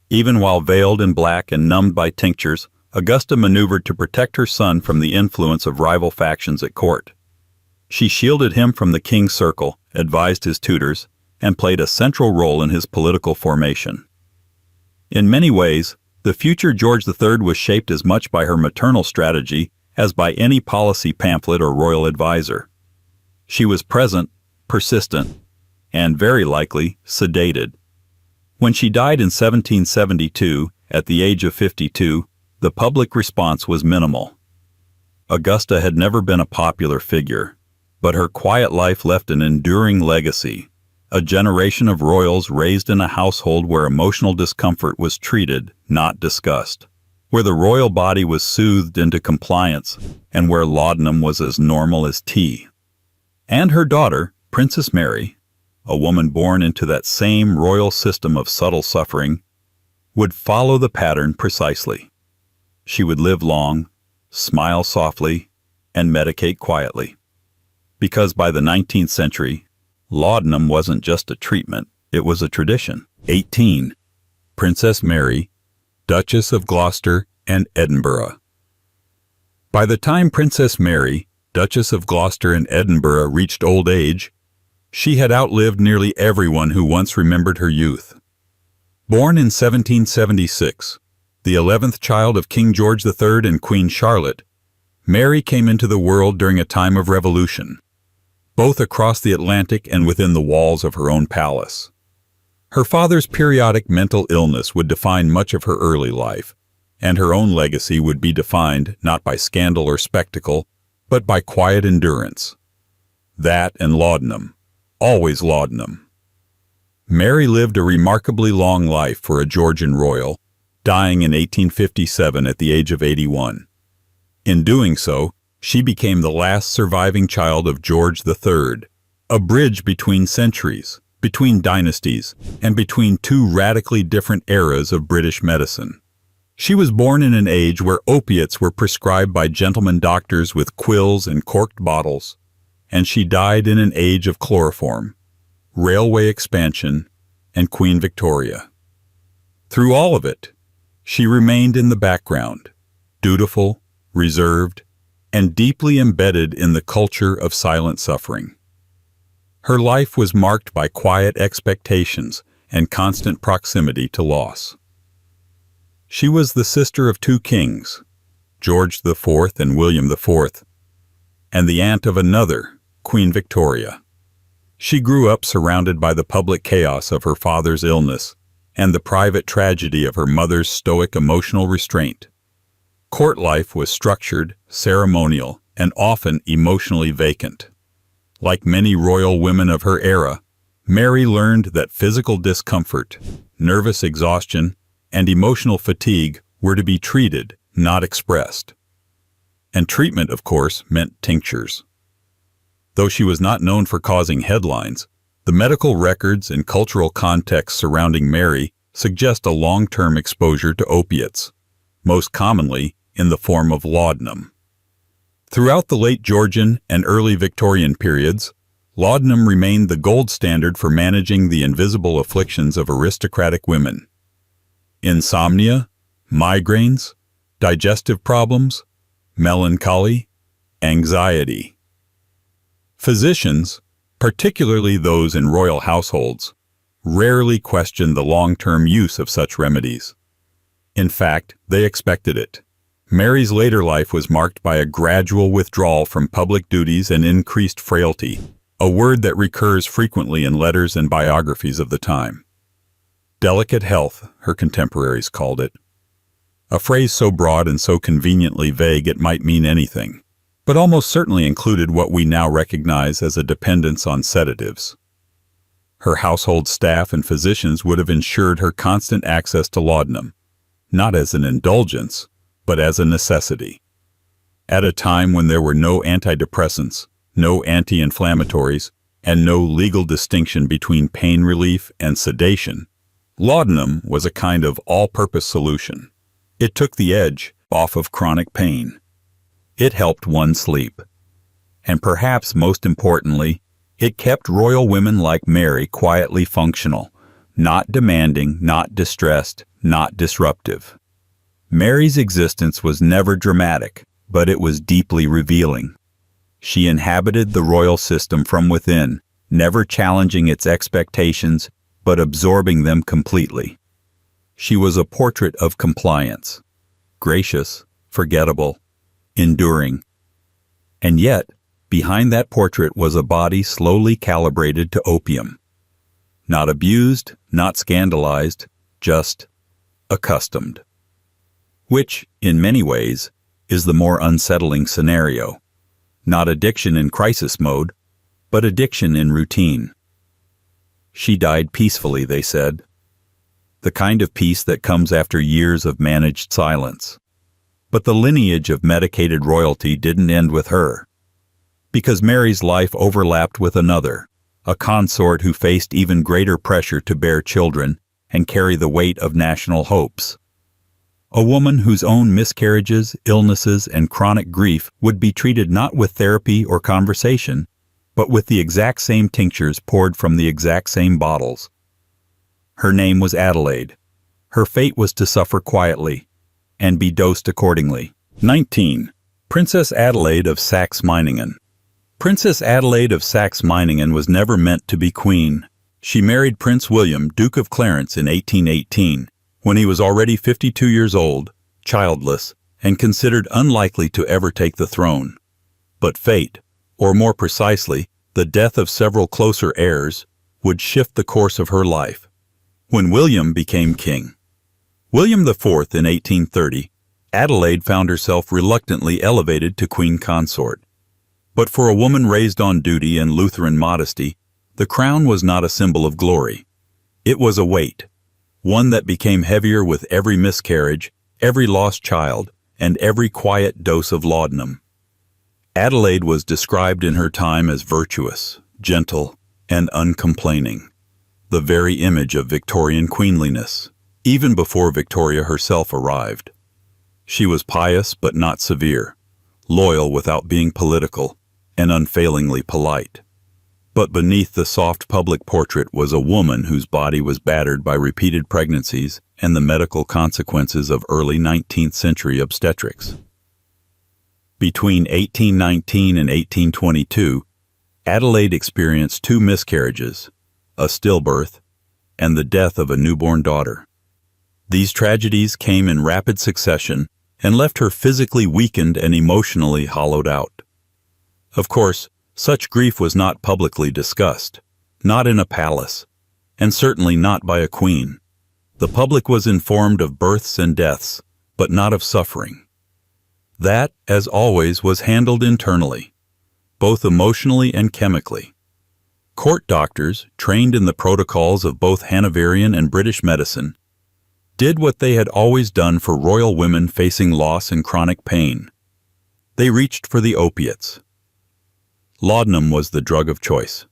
Even while veiled in black and numbed by tinctures, Augusta maneuvered to protect her son from the influence of rival factions at court. She shielded him from the king's circle, advised his tutors, and played a central role in his political formation. In many ways, the future George III was shaped as much by her maternal strategy as by any policy pamphlet or royal advisor. She was present, persistent, and very likely sedated. When she died in 1772, at the age of 52, the public response was minimal. Augusta had never been a popular figure, but her quiet life left an enduring legacy, a generation of royals raised in a household where emotional discomfort was treated, not discussed, where the royal body was soothed into compliance, and where laudanum was as normal as tea. And her daughter, Princess Mary, a woman born into that same royal system of subtle suffering, would follow the pattern precisely. She would live long, smile softly, and medicate quietly. Because by the 19th century, laudanum wasn't just a treatment, it was a tradition. 18. Princess Mary, Duchess of Gloucester and Edinburgh. By the time Princess Mary, Duchess of Gloucester and Edinburgh reached old age, she had outlived nearly everyone who once remembered her youth. Born in 1776, the 11th child of King George III and Queen Charlotte, Mary came into the world during a time of revolution, both across the Atlantic and within the walls of her own palace. Her father's periodic mental illness would define much of her early life, and her own legacy would be defined not by scandal or spectacle, but by quiet endurance. That and laudanum. Always laudanum. Mary lived a remarkably long life for a Georgian royal, dying in 1857 at the age of 81. In doing so, she became the last surviving child of George III, a bridge between centuries, between dynasties, and between two radically different eras of British medicine. She was born in an age where opiates were prescribed by gentlemen doctors with quills and corked bottles, and she died in an age of chloroform, railway expansion, and Queen Victoria. Through all of it, she remained in the background, dutiful, reserved, and deeply embedded in the culture of silent suffering. Her life was marked by quiet expectations and constant proximity to loss. She was the sister of two kings, George IV and William IV, and the aunt of another, Queen Victoria. She grew up surrounded by the public chaos of her father's illness and the private tragedy of her mother's stoic emotional restraint. Court life was structured, ceremonial, and often emotionally vacant. Like many royal women of her era, Mary learned that physical discomfort, nervous exhaustion, and emotional fatigue were to be treated, not expressed. And treatment, of course, meant tinctures. Though she was not known for causing headlines, the medical records and cultural context surrounding Mary suggest a long-term exposure to opiates, most commonly in the form of laudanum. Throughout the late Georgian and early Victorian periods, laudanum remained the gold standard for managing the invisible afflictions of aristocratic women. Insomnia, migraines, digestive problems, melancholy, anxiety. Physicians, particularly those in royal households, rarely questioned the long-term use of such remedies. In fact, they expected it. Mary's later life was marked by a gradual withdrawal from public duties and increased frailty, a word that recurs frequently in letters and biographies of the time. Delicate health, her contemporaries called it. A phrase so broad and so conveniently vague it might mean anything, but almost certainly included what we now recognize as a dependence on sedatives. Her household staff and physicians would have ensured her constant access to laudanum, not as an indulgence, but as a necessity. At a time when there were no antidepressants, no anti-inflammatories, and no legal distinction between pain relief and sedation, laudanum was a kind of all-purpose solution. It took the edge off of chronic pain. It helped one sleep. And perhaps most importantly, it kept royal women like Mary quietly functional, not demanding, not distressed, not disruptive. Mary's existence was never dramatic, but it was deeply revealing. She inhabited the royal system from within, never challenging its expectations, but absorbing them completely. She was a portrait of compliance, gracious, forgettable, enduring. And yet, behind that portrait was a body slowly calibrated to opium. Not abused, not scandalized, just accustomed. Which, in many ways, is the more unsettling scenario. Not addiction in crisis mode, but addiction in routine. She died peacefully, they said. The kind of peace that comes after years of managed silence. But the lineage of medicated royalty didn't end with her. Because Mary's life overlapped with another, a consort who faced even greater pressure to bear children and carry the weight of national hopes. A woman whose own miscarriages, illnesses, and chronic grief would be treated not with therapy or conversation, but with the exact same tinctures poured from the exact same bottles. Her name was Adelaide. Her fate was to suffer quietly and be dosed accordingly. 19. Princess Adelaide of Saxe-Meiningen. Princess Adelaide of Saxe-Meiningen was never meant to be queen. She married Prince William, Duke of Clarence, in 1818, when he was already 52 years old, childless, and considered unlikely to ever take the throne. But fate, or more precisely, the death of several closer heirs, would shift the course of her life. When William became king. William IV in 1830, Adelaide found herself reluctantly elevated to queen consort. But for a woman raised on duty and Lutheran modesty, the crown was not a symbol of glory. It was a weight, one that became heavier with every miscarriage, every lost child, and every quiet dose of laudanum. Adelaide was described in her time as virtuous, gentle, and uncomplaining, the very image of Victorian queenliness, even before Victoria herself arrived. She was pious but not severe, loyal without being political, and unfailingly polite. But beneath the soft public portrait was a woman whose body was battered by repeated pregnancies and the medical consequences of early 19th century obstetrics. Between 1819 and 1822, Adelaide experienced 2 miscarriages, a stillbirth, and the death of a newborn daughter. These tragedies came in rapid succession and left her physically weakened and emotionally hollowed out. Of course, such grief was not publicly discussed, not in a palace, and certainly not by a queen. The public was informed of births and deaths, but not of suffering. That, as always, was handled internally, both emotionally and chemically. Court doctors, trained in the protocols of both Hanoverian and British medicine, did what they had always done for royal women facing loss and chronic pain. They reached for the opiates. Laudanum was the drug of choice.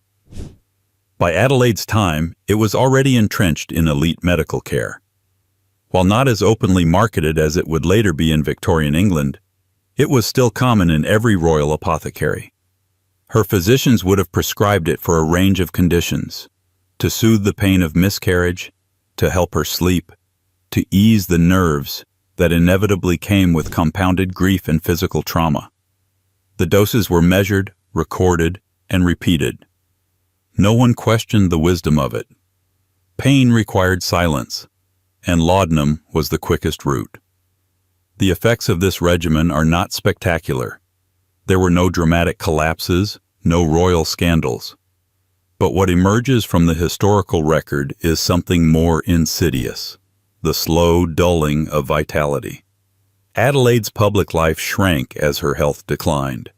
By Adelaide's time, it was already entrenched in elite medical care. While not as openly marketed as it would later be in Victorian England, it was still common in every royal apothecary. Her physicians would have prescribed it for a range of conditions, to soothe the pain of miscarriage, to help her sleep, to ease the nerves that inevitably came with compounded grief and physical trauma. The doses were measured, recorded, and repeated. No one questioned the wisdom of it. Pain required silence, and laudanum was the quickest route. The effects of this regimen are not spectacular. There were no dramatic collapses, no royal scandals. But what emerges from the historical record is something more insidious, the slow dulling of vitality. Adelaide's public life shrank as her health declined.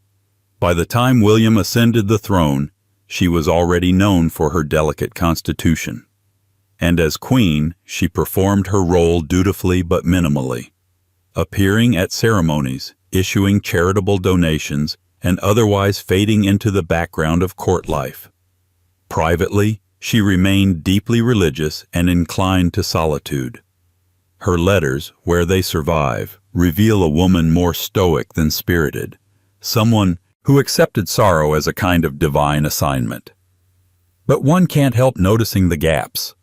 By the time William ascended the throne, she was already known for her delicate constitution. And as queen, she performed her role dutifully but minimally, appearing at ceremonies, issuing charitable donations, and otherwise fading into the background of court life. Privately, she remained deeply religious and inclined to solitude. Her letters, where they survive, reveal a woman more stoic than spirited, someone who accepted sorrow as a kind of divine assignment. But one can't help noticing the gaps.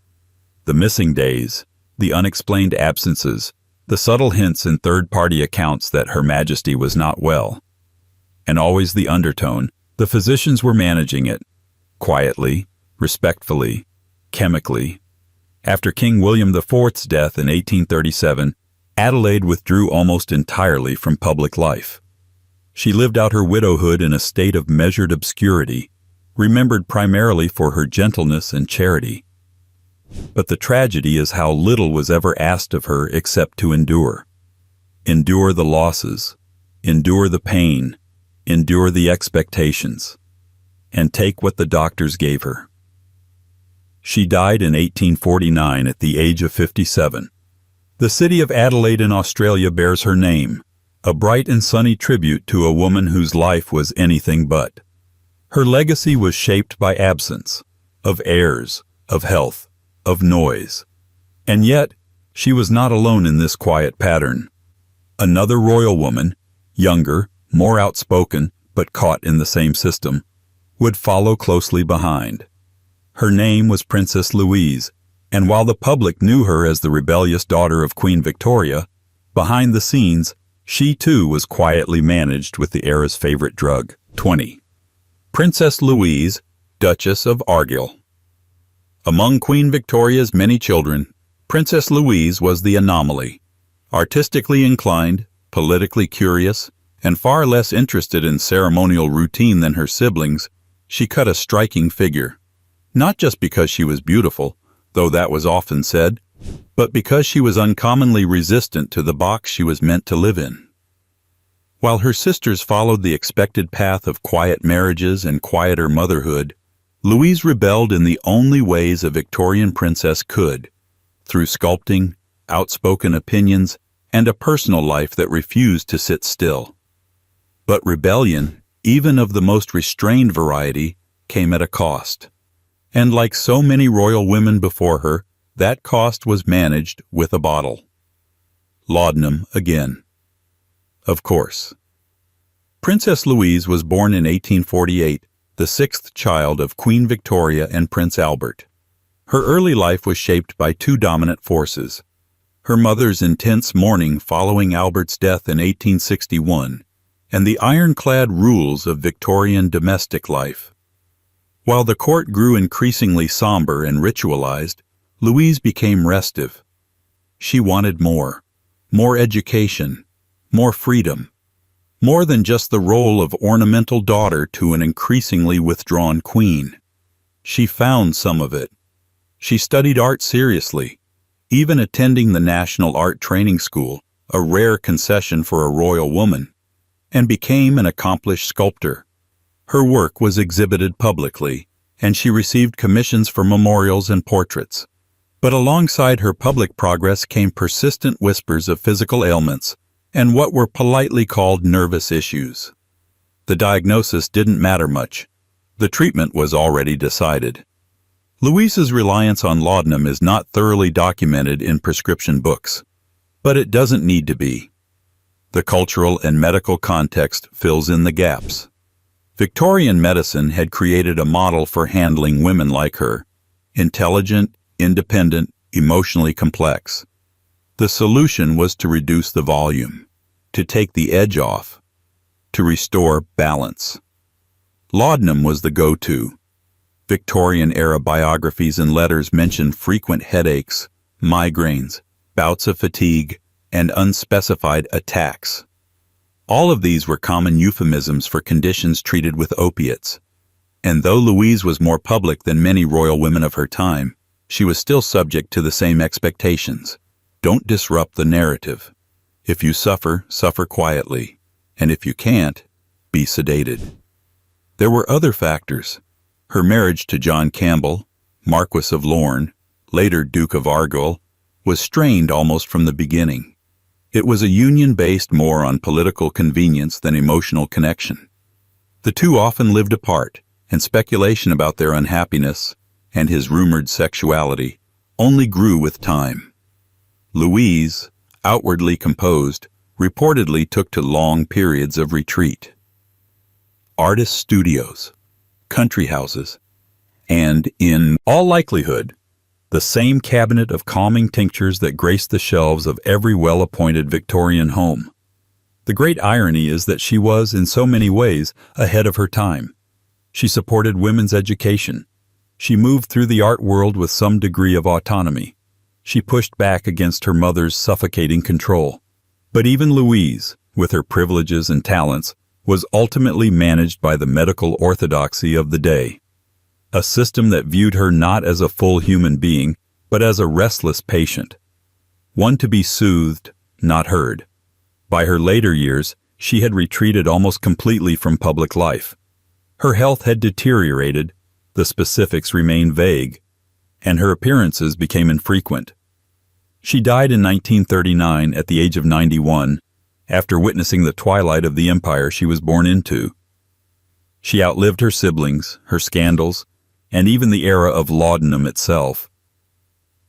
The missing days, the unexplained absences, the subtle hints in third-party accounts that Her Majesty was not well. And always the undertone, the physicians were managing it, quietly, respectfully, chemically. After King William IV's death in 1837, Adelaide withdrew almost entirely from public life. She lived out her widowhood in a state of measured obscurity, remembered primarily for her gentleness and charity. But the tragedy is how little was ever asked of her except to endure. Endure the losses, endure the pain, endure the expectations, and take what the doctors gave her. She died in 1849 at the age of 57. The city of Adelaide in Australia bears her name, a bright and sunny tribute to a woman whose life was anything but. Her legacy was shaped by absence, of heirs, of health, of noise. And yet, she was not alone in this quiet pattern. Another royal woman, younger, more outspoken, but caught in the same system, would follow closely behind. Her name was Princess Louise, and while the public knew her as the rebellious daughter of Queen Victoria, behind the scenes, she too was quietly managed with the era's favorite drug, 20. Princess Louise, Duchess of Argyll. Among Queen Victoria's many children, Princess Louise was the anomaly. Artistically inclined, politically curious, and far less interested in ceremonial routine than her siblings, she cut a striking figure. Not just because she was beautiful, though that was often said, but because she was uncommonly resistant to the box she was meant to live in. While her sisters followed the expected path of quiet marriages and quieter motherhood, Louise rebelled in the only ways a Victorian princess could, through sculpting, outspoken opinions, and a personal life that refused to sit still. But rebellion, even of the most restrained variety, came at a cost. And like so many royal women before her, that cost was managed with a bottle. Laudanum again. Of course. Princess Louise was born in 1848, the sixth child of Queen Victoria and Prince Albert. Her early life was shaped by two dominant forces: her mother's intense mourning following Albert's death in 1861, and the ironclad rules of Victorian domestic life. While the court grew increasingly somber and ritualized, Louise became restive. She wanted more education, more freedom, more than just the role of ornamental daughter to an increasingly withdrawn queen. She found some of it. She studied art seriously, even attending the National Art Training School, a rare concession for a royal woman, and became an accomplished sculptor. Her work was exhibited publicly, and she received commissions for memorials and portraits. But alongside her public progress came persistent whispers of physical ailments and what were politely called nervous issues. The diagnosis didn't matter much. The treatment was already decided. Louise's reliance on laudanum is not thoroughly documented in prescription books, but it doesn't need to be. The cultural and medical context fills in the gaps. Victorian medicine had created a model for handling women like her, intelligent, independent, emotionally complex. The solution was to reduce the volume, to take the edge off, to restore balance. Laudanum was the go-to. Victorian-era biographies and letters mention frequent headaches, migraines, bouts of fatigue, and unspecified attacks. All of these were common euphemisms for conditions treated with opiates. And though Louise was more public than many royal women of her time, she was still subject to the same expectations. Don't disrupt the narrative. If you suffer, suffer quietly. And if you can't, be sedated. There were other factors. Her marriage to John Campbell, Marquess of Lorne, later Duke of Argyll, was strained almost from the beginning. It was a union based more on political convenience than emotional connection. The two often lived apart, and speculation about their unhappiness and his rumored sexuality only grew with time. Louise, outwardly composed, reportedly took to long periods of retreat. Artist studios, country houses, and, in all likelihood, the same cabinet of calming tinctures that graced the shelves of every well-appointed Victorian home. The great irony is that she was, in so many ways, ahead of her time. She supported women's education. She moved through the art world with some degree of autonomy. She pushed back against her mother's suffocating control. But even Louise, with her privileges and talents, was ultimately managed by the medical orthodoxy of the day. A system that viewed her not as a full human being, but as a restless patient. One to be soothed, not heard. By her later years, she had retreated almost completely from public life. Her health had deteriorated, the specifics remained vague, and her appearances became infrequent. She died in 1939 at the age of 91, after witnessing the twilight of the empire she was born into. She outlived her siblings, her scandals, and even the era of laudanum itself.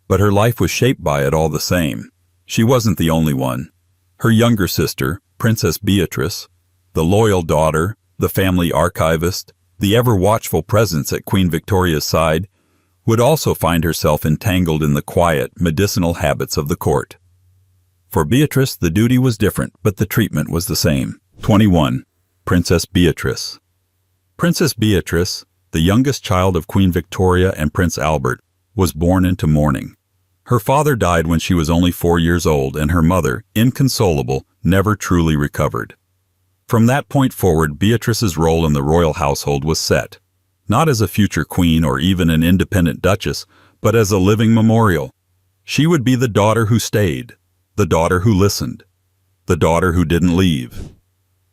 But her life was shaped by it all the same. She wasn't the only one. Her younger sister, Princess Beatrice, the loyal daughter, the family archivist, the ever-watchful presence at Queen Victoria's side, would also find herself entangled in the quiet, medicinal habits of the court. For Beatrice, the duty was different, but the treatment was the same. 21. Princess Beatrice. Princess Beatrice, the youngest child of Queen Victoria and Prince Albert, was born into mourning. Her father died when she was only 4 years old, and her mother, inconsolable, never truly recovered. From that point forward, Beatrice's role in the royal household was set, not as a future queen or even an independent duchess, but as a living memorial. She would be the daughter who stayed, the daughter who listened, the daughter who didn't leave.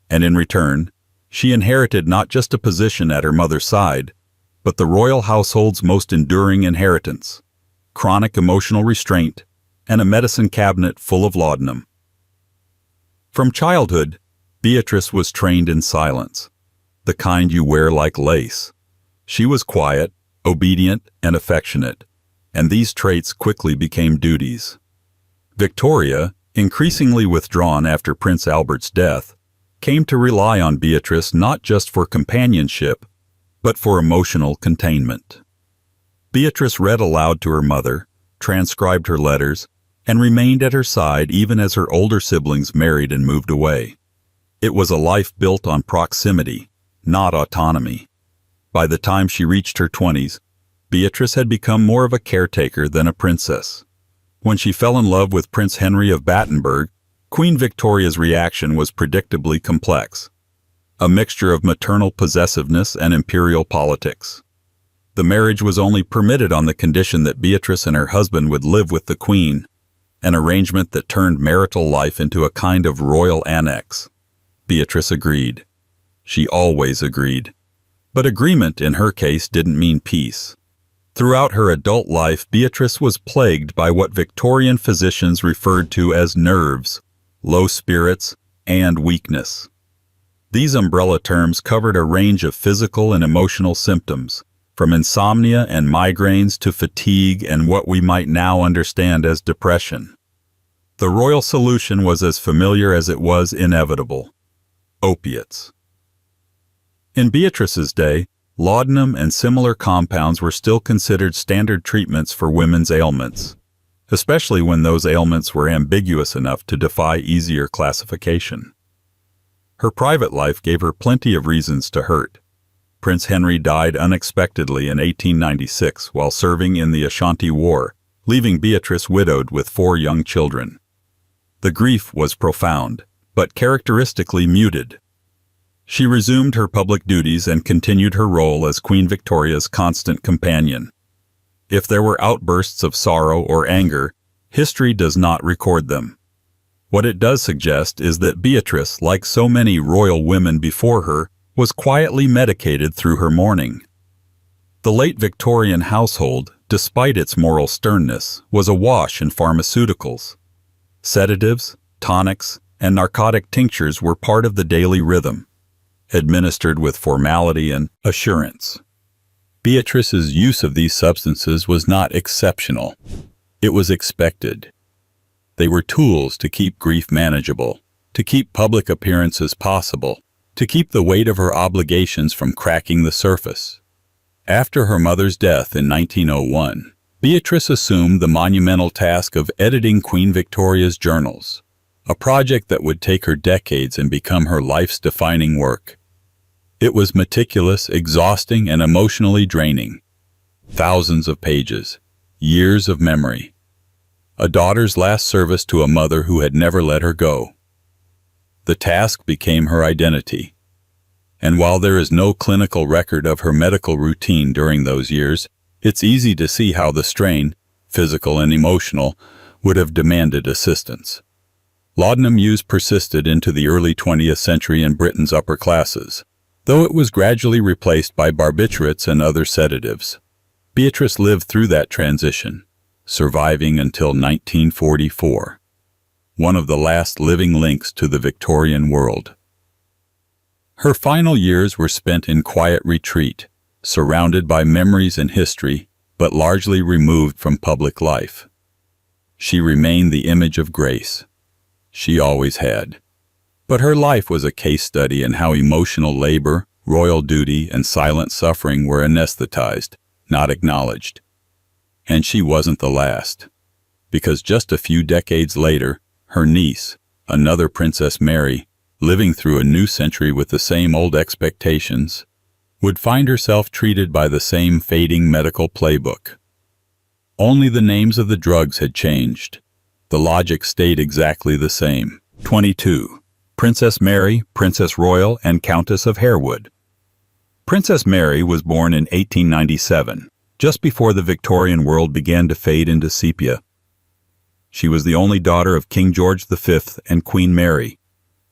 And in return, she inherited not just a position at her mother's side, but the royal household's most enduring inheritance, chronic emotional restraint, and a medicine cabinet full of laudanum. From childhood, Beatrice was trained in silence, the kind you wear like lace. She was quiet, obedient, and affectionate, and these traits quickly became duties. Victoria, increasingly withdrawn after Prince Albert's death, came to rely on Beatrice not just for companionship, but for emotional containment. Beatrice read aloud to her mother, transcribed her letters, and remained at her side even as her older siblings married and moved away. It was a life built on proximity, not autonomy. By the time she reached her 20s, Beatrice had become more of a caretaker than a princess. When she fell in love with Prince Henry of Battenberg, Queen Victoria's reaction was predictably complex, a mixture of maternal possessiveness and imperial politics. The marriage was only permitted on the condition that Beatrice and her husband would live with the Queen, an arrangement that turned marital life into a kind of royal annex. Beatrice agreed. She always agreed. But agreement in her case didn't mean peace. Throughout her adult life, Beatrice was plagued by what Victorian physicians referred to as nerves, low spirits, and weakness. These umbrella terms covered a range of physical and emotional symptoms, from insomnia and migraines to fatigue and what we might now understand as depression. The royal solution was as familiar as it was inevitable: opiates. In Beatrice's day, laudanum and similar compounds were still considered standard treatments for women's ailments, especially when those ailments were ambiguous enough to defy easier classification. Her private life gave her plenty of reasons to hurt. Prince Henry died unexpectedly in 1896 while serving in the Ashanti War, leaving Beatrice widowed with 4 young children. The grief was profound, but characteristically muted. She resumed her public duties and continued her role as Queen Victoria's constant companion. If there were outbursts of sorrow or anger, history does not record them. What it does suggest is that Beatrice, like so many royal women before her, was quietly medicated through her mourning. The late Victorian household, despite its moral sternness, was awash in pharmaceuticals. Sedatives, tonics, and narcotic tinctures were part of the daily rhythm, administered with formality and assurance. Beatrice's use of these substances was not exceptional. It was expected. They were tools to keep grief manageable, to keep public appearances possible, to keep the weight of her obligations from cracking the surface. After her mother's death in 1901, Beatrice assumed the monumental task of editing Queen Victoria's journals, a project that would take her decades and become her life's defining work. It was meticulous, exhausting, and emotionally draining. Thousands of pages, years of memory. A daughter's last service to a mother who had never let her go. The task became her identity. And while there is no clinical record of her medical routine during those years, it's easy to see how the strain, physical and emotional, would have demanded assistance. Laudanum use persisted into the early 20th century in Britain's upper classes, though it was gradually replaced by barbiturates and other sedatives. Beatrice lived through that transition, surviving until 1944, one of the last living links to the Victorian world. Her final years were spent in quiet retreat, surrounded by memories and history, but largely removed from public life. She remained the image of grace. She always had. But her life was a case study in how emotional labor, royal duty, and silent suffering were anesthetized, not acknowledged. And she wasn't the last, because just a few decades later, her niece, another Princess Mary, living through a new century with the same old expectations, would find herself treated by the same fading medical playbook. Only the names of the drugs had changed. The logic stayed exactly the same. 22. Princess Mary, Princess Royal, and Countess of Harewood. Princess Mary was born in 1897, just before the Victorian world began to fade into sepia. She was the only daughter of King George V and Queen Mary,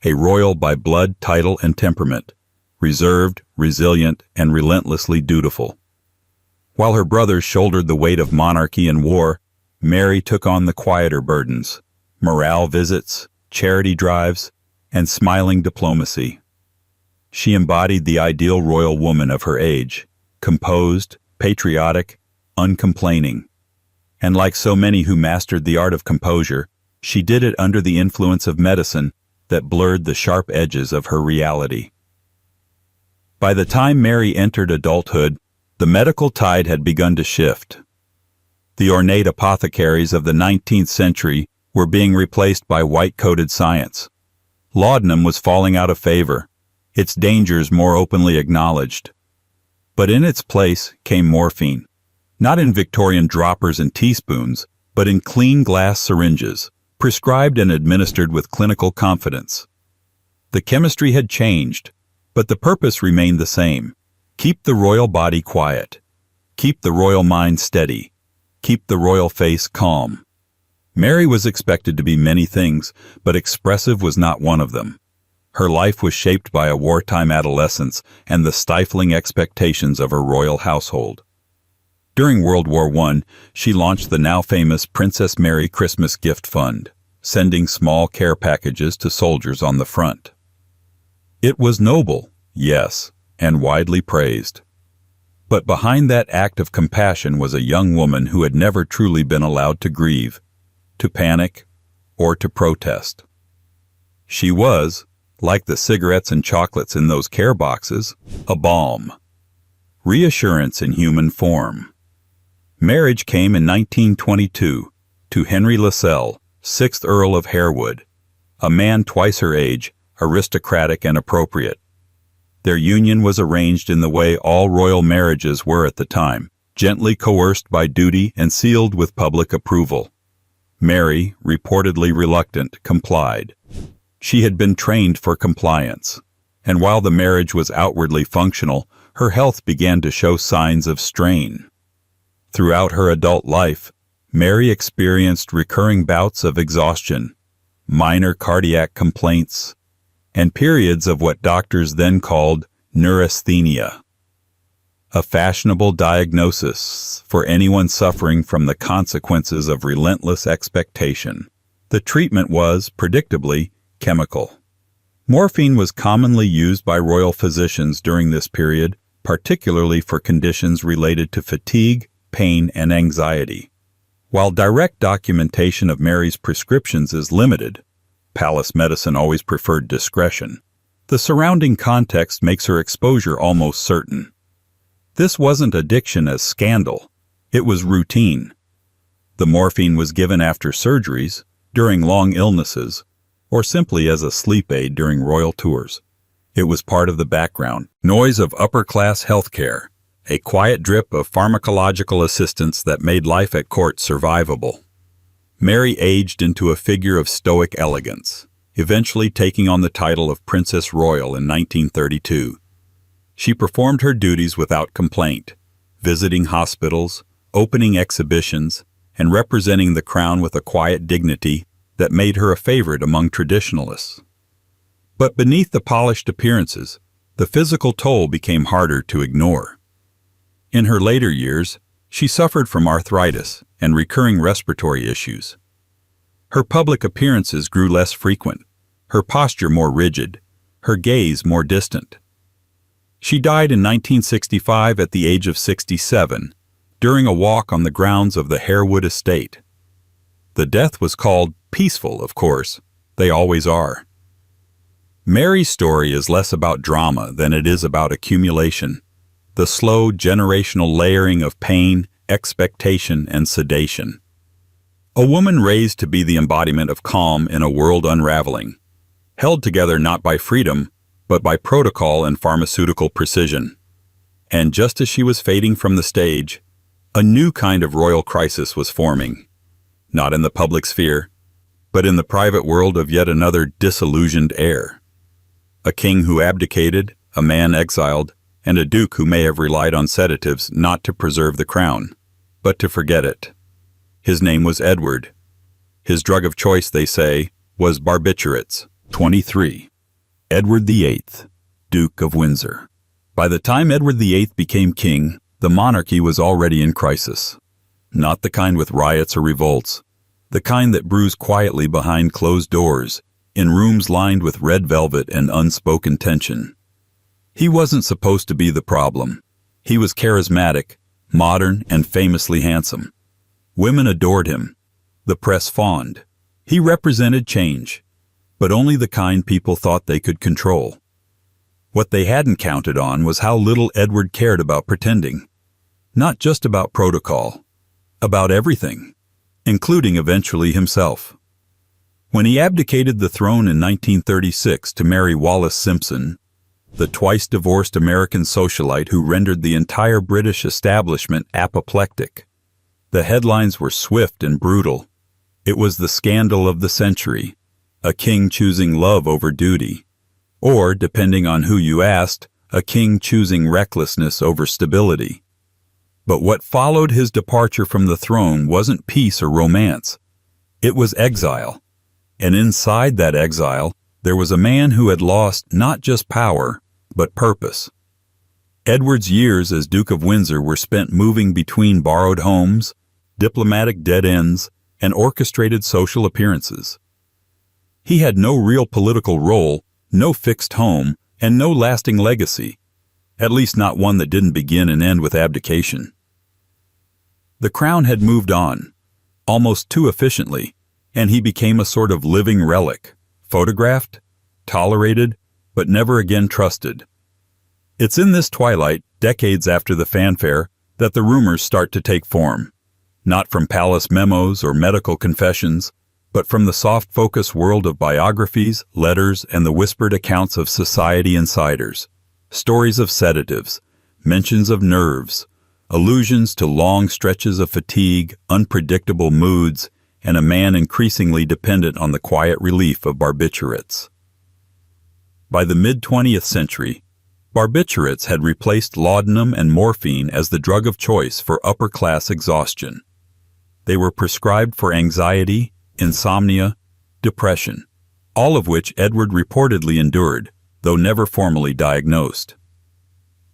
a royal by blood, title, and temperament, reserved, resilient, and relentlessly dutiful. While her brothers shouldered the weight of monarchy and war, Mary took on the quieter burdens, morale visits, charity drives, and smiling diplomacy. She embodied the ideal royal woman of her age, composed, patriotic, uncomplaining. And like so many who mastered the art of composure, she did it under the influence of medicine that blurred the sharp edges of her reality. By the time Mary entered adulthood, the medical tide had begun to shift. The ornate apothecaries of the 19th century were being replaced by white-coated science. Laudanum was falling out of favor, its dangers more openly acknowledged. But in its place came morphine, not in Victorian droppers and teaspoons, but in clean glass syringes, prescribed and administered with clinical confidence. The chemistry had changed, but the purpose remained the same. Keep the royal body quiet. Keep the royal mind steady. Keep the royal face calm. Mary was expected to be many things, but expressive was not one of them. Her life was shaped by a wartime adolescence and the stifling expectations of her royal household. During World War I, she launched the now famous Princess Mary Christmas Gift Fund, sending small care packages to soldiers on the front. It was noble, yes, and widely praised. But behind that act of compassion was a young woman who had never truly been allowed to grieve, to panic, or to protest. She was, like the cigarettes and chocolates in those care boxes, a balm. Reassurance in human form. Marriage came in 1922 to Henry Lascelles, 6th Earl of Harewood, a man twice her age, aristocratic and appropriate. Their union was arranged in the way all royal marriages were at the time, gently coerced by duty and sealed with public approval. Mary, reportedly reluctant, complied. She had been trained for compliance, and while the marriage was outwardly functional, her health began to show signs of strain. Throughout her adult life, Mary experienced recurring bouts of exhaustion, minor cardiac complaints, and periods of what doctors then called neurasthenia, a fashionable diagnosis for anyone suffering from the consequences of relentless expectation. The treatment was, predictably, chemical. Morphine was commonly used by royal physicians during this period, particularly for conditions related to fatigue, pain, and anxiety. While direct documentation of Mary's prescriptions is limited, palace medicine always preferred discretion. The surrounding context makes her exposure almost certain. This wasn't addiction as scandal, it was routine. The morphine was given after surgeries, during long illnesses, or simply as a sleep aid during royal tours. It was part of the background noise of upper-class healthcare, a quiet drip of pharmacological assistance that made life at court survivable. Mary aged into a figure of stoic elegance, eventually taking on the title of Princess Royal in 1932. She performed her duties without complaint, visiting hospitals, opening exhibitions, and representing the crown with a quiet dignity that made her a favorite among traditionalists. But beneath the polished appearances, the physical toll became harder to ignore. In her later years, she suffered from arthritis and recurring respiratory issues. Her public appearances grew less frequent, her posture more rigid, her gaze more distant. She died in 1965 at the age of 67, during a walk on the grounds of the Harewood estate. The death was called peaceful, of course. They always are. Mary's story is less about drama than it is about accumulation, the slow generational layering of pain, expectation, and sedation. A woman raised to be the embodiment of calm in a world unraveling, held together not by freedom, but by protocol and pharmaceutical precision. And just as she was fading from the stage, a new kind of royal crisis was forming, not in the public sphere, but in the private world of yet another disillusioned heir. A king who abdicated, a man exiled, and a duke who may have relied on sedatives not to preserve the crown, but to forget it. His name was Edward. His drug of choice, they say, was barbiturates. 23. Edward VIII, Duke of Windsor. By the time Edward VIII became king, the monarchy was already in crisis. Not the kind with riots or revolts, the kind that brews quietly behind closed doors, in rooms lined with red velvet and unspoken tension. He wasn't supposed to be the problem. He was charismatic, modern, and famously handsome. Women adored him. The press fawned. He represented change, but only the kind people thought they could control. What they hadn't counted on was how little Edward cared about pretending. Not just about protocol, about everything, including eventually himself. When he abdicated the throne in 1936 to marry Wallis Simpson, the twice-divorced American socialite who rendered the entire British establishment apoplectic, the headlines were swift and brutal. It was the scandal of the century, a king choosing love over duty, or, depending on who you asked, a king choosing recklessness over stability. But what followed his departure from the throne wasn't peace or romance. It was exile. And inside that exile, there was a man who had lost not just power, but purpose. Edward's years as Duke of Windsor were spent moving between borrowed homes, diplomatic dead ends, and orchestrated social appearances. He had no real political role, no fixed home, and no lasting legacy, at least not one that didn't begin and end with abdication. The crown had moved on, almost too efficiently, and he became a sort of living relic, photographed, tolerated, but never again trusted. It's in this twilight, decades after the fanfare, that the rumors start to take form, not from palace memos or medical confessions, but from the soft-focus world of biographies, letters, and the whispered accounts of society insiders. Stories of sedatives, mentions of nerves, allusions to long stretches of fatigue, unpredictable moods, and a man increasingly dependent on the quiet relief of barbiturates. By the mid-20th century, barbiturates had replaced laudanum and morphine as the drug of choice for upper-class exhaustion. They were prescribed for anxiety, insomnia, depression, all of which Edward reportedly endured, though never formally diagnosed.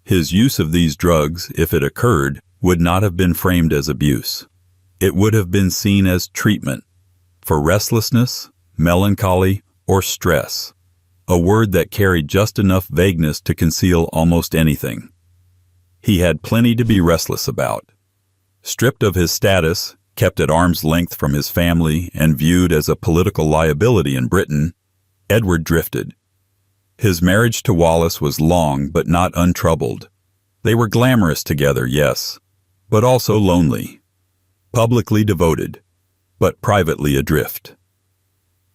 His use of these drugs, if it occurred, would not have been framed as abuse. It would have been seen as treatment, for restlessness, melancholy, or stress, a word that carried just enough vagueness to conceal almost anything. He had plenty to be restless about. Stripped of his status, kept at arm's length from his family, and viewed as a political liability in Britain, Edward drifted. His marriage to Wallis was long but not untroubled. They were glamorous together, yes, but also lonely. Publicly devoted, but privately adrift.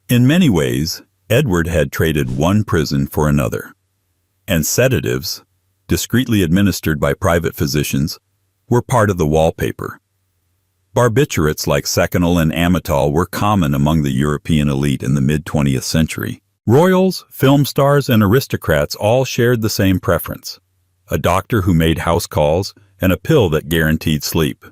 In many ways, Edward had traded one prison for another, and sedatives, discreetly administered by private physicians, were part of the wallpaper. Barbiturates like Seconal and Amytal were common among the European elite in the mid-20th century. Royals, film stars, and aristocrats all shared the same preference: a doctor who made house calls and a pill that guaranteed sleep.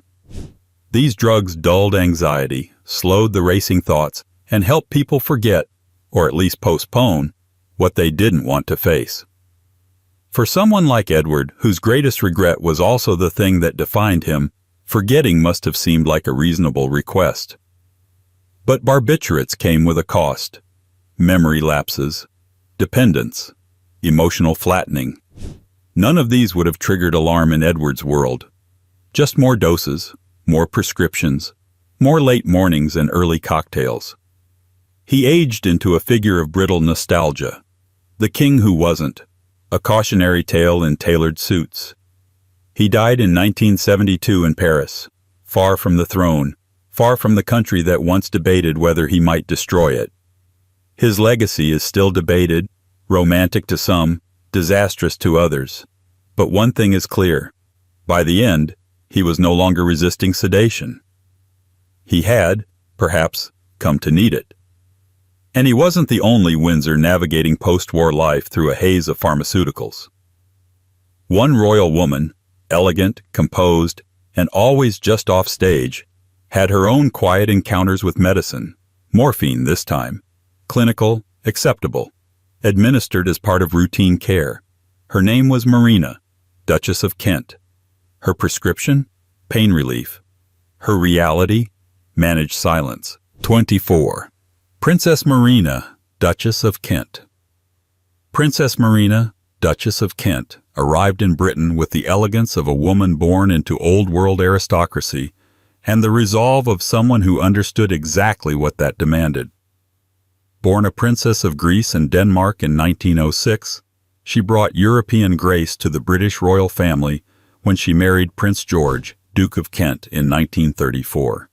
These drugs dulled anxiety, slowed the racing thoughts, and helped people forget, or at least postpone, what they didn't want to face. For someone like Edward, whose greatest regret was also the thing that defined him, forgetting must have seemed like a reasonable request. But barbiturates came with a cost: memory lapses, dependence, emotional flattening. None of these would have triggered alarm in Edward's world. Just more doses, more prescriptions, more late mornings and early cocktails. He aged into a figure of brittle nostalgia, the king who wasn't, a cautionary tale in tailored suits. He died in 1972 in Paris, far from the throne, far from the country that once debated whether he might destroy it. His legacy is still debated, romantic to some, disastrous to others. But one thing is clear: by the end, he was no longer resisting sedation. He had, perhaps, come to need it. And he wasn't the only Windsor navigating post-war life through a haze of pharmaceuticals. One royal woman, elegant, composed, and always just off stage, had her own quiet encounters with medicine, morphine this time, clinical, acceptable, administered as part of routine care. Her name was Marina, Duchess of Kent. Her prescription? Pain relief. Her reality? Managed silence. 24. Princess Marina, Duchess of Kent. Princess Marina, Duchess of Kent, arrived in Britain with the elegance of a woman born into old-world aristocracy and the resolve of someone who understood exactly what that demanded. Born a princess of Greece and Denmark in 1906, she brought European grace to the British royal family when she married Prince George, Duke of Kent, in 1934.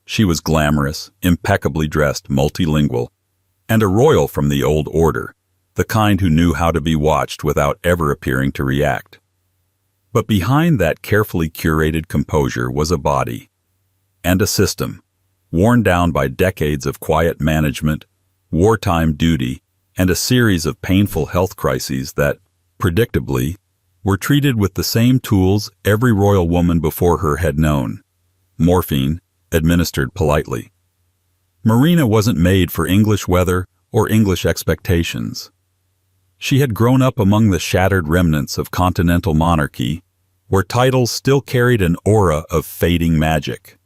She was glamorous, impeccably dressed, multilingual, and a royal from the old order, the kind who knew how to be watched without ever appearing to react. But behind that carefully curated composure was a body and a system, worn down by decades of quiet management, wartime duty, and a series of painful health crises that, predictably, were treated with the same tools every royal woman before her had known: morphine, administered politely. Marina wasn't made for English weather or English expectations. She had grown up among the shattered remnants of continental monarchy, where titles still carried an aura of fading magic.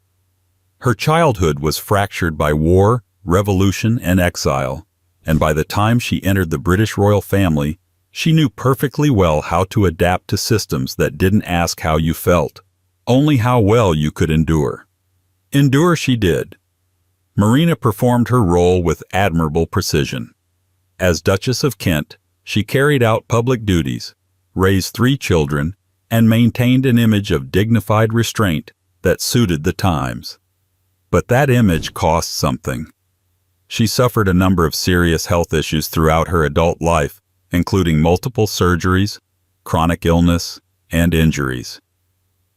Her childhood was fractured by war, revolution, and exile, and by the time she entered the British royal family, she knew perfectly well how to adapt to systems that didn't ask how you felt, only how well you could endure. Endure she did. Marina performed her role with admirable precision. As Duchess of Kent, she carried out public duties, raised 3 children, and maintained an image of dignified restraint that suited the times. But that image cost something. She suffered a number of serious health issues throughout her adult life, including multiple surgeries, chronic illness, and injuries,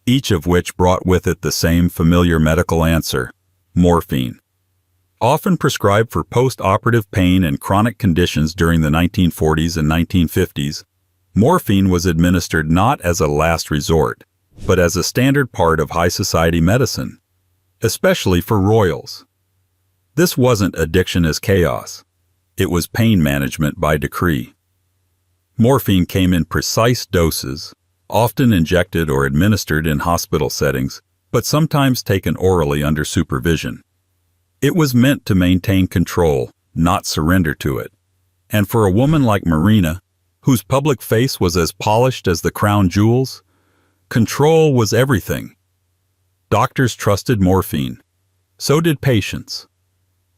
each of which brought with it the same familiar medical answer: morphine. Often prescribed for post-operative pain and chronic conditions during the 1940s and 1950s, morphine was administered not as a last resort, but as a standard part of high society medicine, especially for royals. This wasn't addiction as chaos. It was pain management by decree. Morphine came in precise doses, often injected or administered in hospital settings, but sometimes taken orally under supervision. It was meant to maintain control, not surrender to it. And for a woman like Marina, whose public face was as polished as the crown jewels, control was everything. Doctors trusted morphine. So did patients.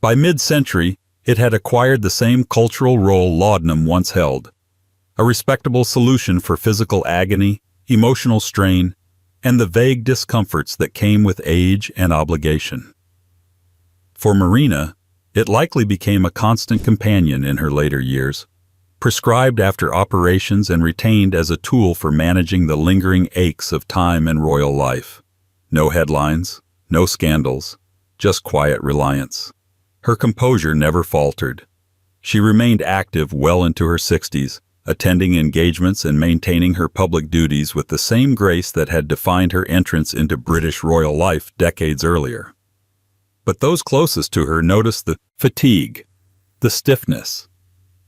By mid-century, it had acquired the same cultural role laudanum once held, a respectable solution for physical agony, emotional strain, and the vague discomforts that came with age and obligation. For Marina, it likely became a constant companion in her later years, prescribed after operations and retained as a tool for managing the lingering aches of time and royal life. No headlines, no scandals, just quiet reliance. Her composure never faltered. She remained active well into her 60s, attending engagements and maintaining her public duties with the same grace that had defined her entrance into British royal life decades earlier. But those closest to her noticed the fatigue, the stiffness,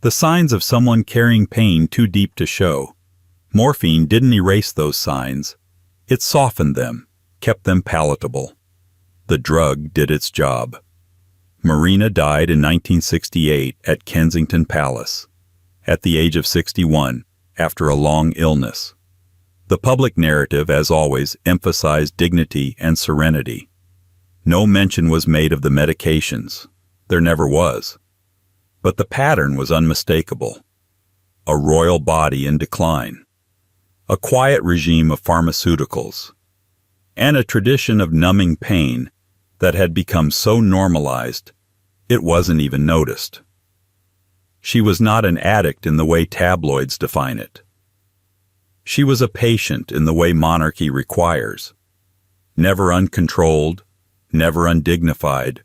the signs of someone carrying pain too deep to show. Morphine didn't erase those signs. It softened them, kept them palatable. The drug did its job. Marina died in 1968 at Kensington Palace, at the age of 61, after a long illness. The public narrative, as always, emphasized dignity and serenity. No mention was made of the medications. There never was. But the pattern was unmistakable. A royal body in decline. A quiet regime of pharmaceuticals. And a tradition of numbing pain that had become so normalized it wasn't even noticed. She was not an addict in the way tabloids define it. She was a patient in the way monarchy requires. Never uncontrolled, never undignified,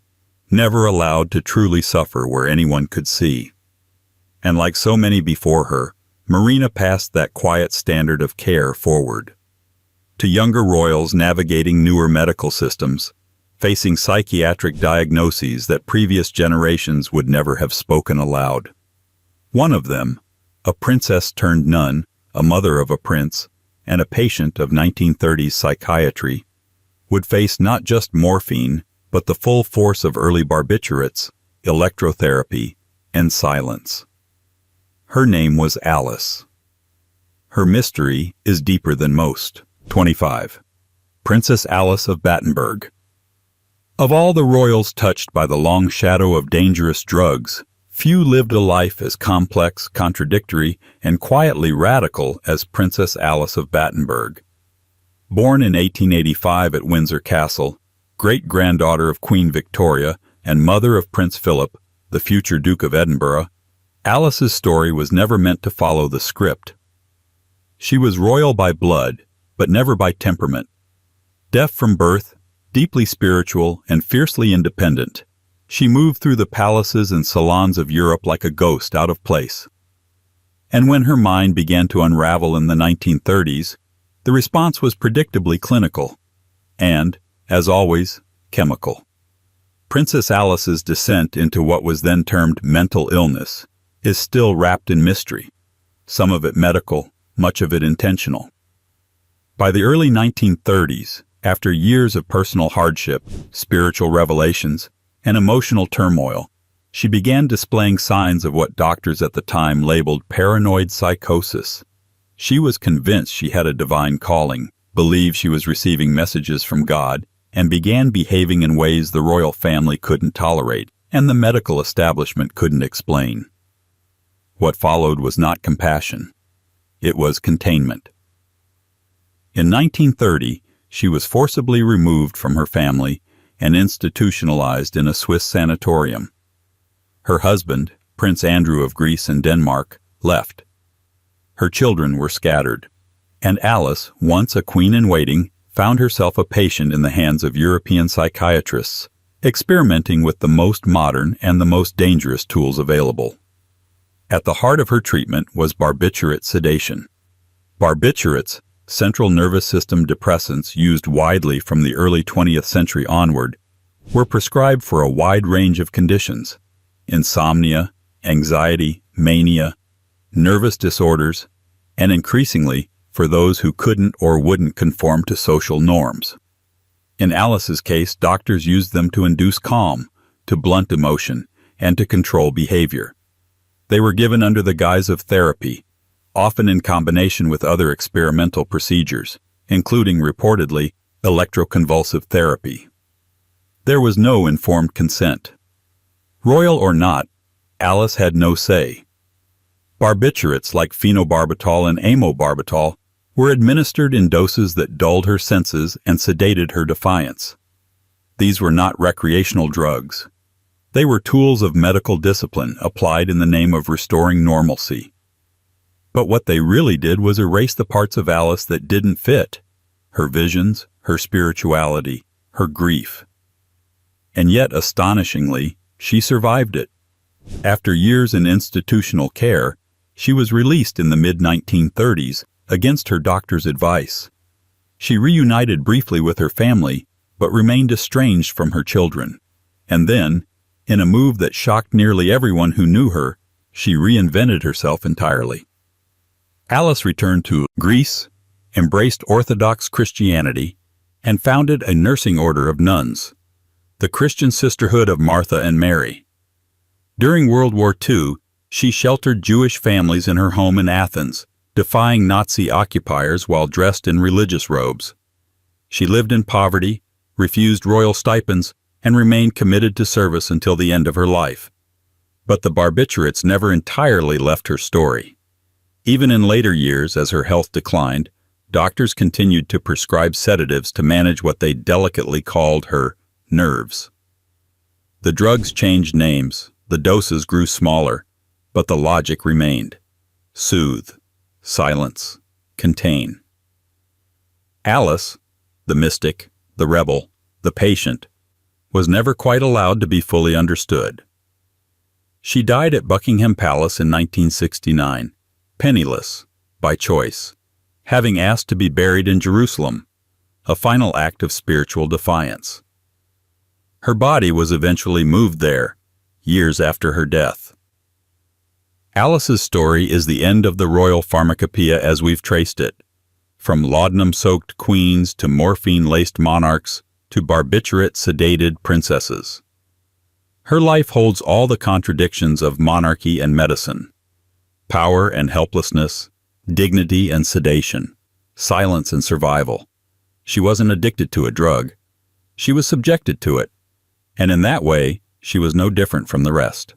never allowed to truly suffer where anyone could see. And like so many before her, Marina passed that quiet standard of care forward. To younger royals navigating newer medical systems, facing psychiatric diagnoses that previous generations would never have spoken aloud. One of them, a princess turned nun, a mother of a prince, and a patient of 1930s psychiatry, would face not just morphine, but the full force of early barbiturates, electrotherapy, and silence. Her name was Alice. Her mystery is deeper than most. 25. Princess Alice of Battenberg. Of all the royals touched by the long shadow of dangerous drugs, few lived a life as complex, contradictory, and quietly radical as Princess Alice of Battenberg. Born in 1885 at Windsor Castle, great-granddaughter of Queen Victoria and mother of Prince Philip, the future Duke of Edinburgh, Alice's story was never meant to follow the script. She was royal by blood, but never by temperament. Deaf from birth, deeply spiritual, and fiercely independent, she moved through the palaces and salons of Europe like a ghost out of place. And when her mind began to unravel in the 1930s, the response was predictably clinical, and, as always, chemical. Princess Alice's descent into what was then termed mental illness is still wrapped in mystery, some of it medical, much of it intentional. By the early 1930s, after years of personal hardship, spiritual revelations, and emotional turmoil, she began displaying signs of what doctors at the time labeled paranoid psychosis. She was convinced she had a divine calling, believed she was receiving messages from God, and began behaving in ways the royal family couldn't tolerate and the medical establishment couldn't explain. What followed was not compassion. It was containment. In 1930, she was forcibly removed from her family and institutionalized in a Swiss sanatorium. Her husband, Prince Andrew of Greece and Denmark, left. Her children were scattered, and Alice, once a queen-in-waiting, found herself a patient in the hands of European psychiatrists, experimenting with the most modern and the most dangerous tools available. At the heart of her treatment was barbiturate sedation. Barbiturates, central nervous system depressants used widely from the early 20th century onward, were prescribed for a wide range of conditions: insomnia, anxiety, mania, nervous disorders, and increasingly for those who couldn't or wouldn't conform to social norms. In Alice's case, doctors used them to induce calm, to blunt emotion, and to control behavior. They were given under the guise of therapy, often in combination with other experimental procedures, including, reportedly, electroconvulsive therapy. There was no informed consent. Royal or not, Alice had no say. Barbiturates like phenobarbital and amobarbital were administered in doses that dulled her senses and sedated her defiance. These were not recreational drugs. They were tools of medical discipline applied in the name of restoring normalcy. But what they really did was erase the parts of Alice that didn't fit: her visions, her spirituality, her grief. And yet, astonishingly, she survived it. After years in institutional care, she was released in the mid-1930s against her doctor's advice. She reunited briefly with her family, but remained estranged from her children. And then, in a move that shocked nearly everyone who knew her, she reinvented herself entirely. Alice returned to Greece, embraced Orthodox Christianity, and founded a nursing order of nuns, the Christian Sisterhood of Martha and Mary. During World War II, she sheltered Jewish families in her home in Athens, defying Nazi occupiers while dressed in religious robes. She lived in poverty, refused royal stipends, and remained committed to service until the end of her life. But the barbiturates never entirely left her story. Even in later years, as her health declined, doctors continued to prescribe sedatives to manage what they delicately called her nerves. The drugs changed names, the doses grew smaller, but the logic remained: soothe, silence, contain. Alice, the mystic, the rebel, the patient, was never quite allowed to be fully understood. She died at Buckingham Palace in 1969, penniless, by choice, having asked to be buried in Jerusalem, a final act of spiritual defiance. Her body was eventually moved there, years after her death. Alice's story is the end of the royal pharmacopoeia as we've traced it, from laudanum-soaked queens to morphine-laced monarchs to barbiturate-sedated princesses. Her life holds all the contradictions of monarchy and medicine: power and helplessness, dignity and sedation, silence and survival. She wasn't addicted to a drug. She was subjected to it, and in that way, she was no different from the rest.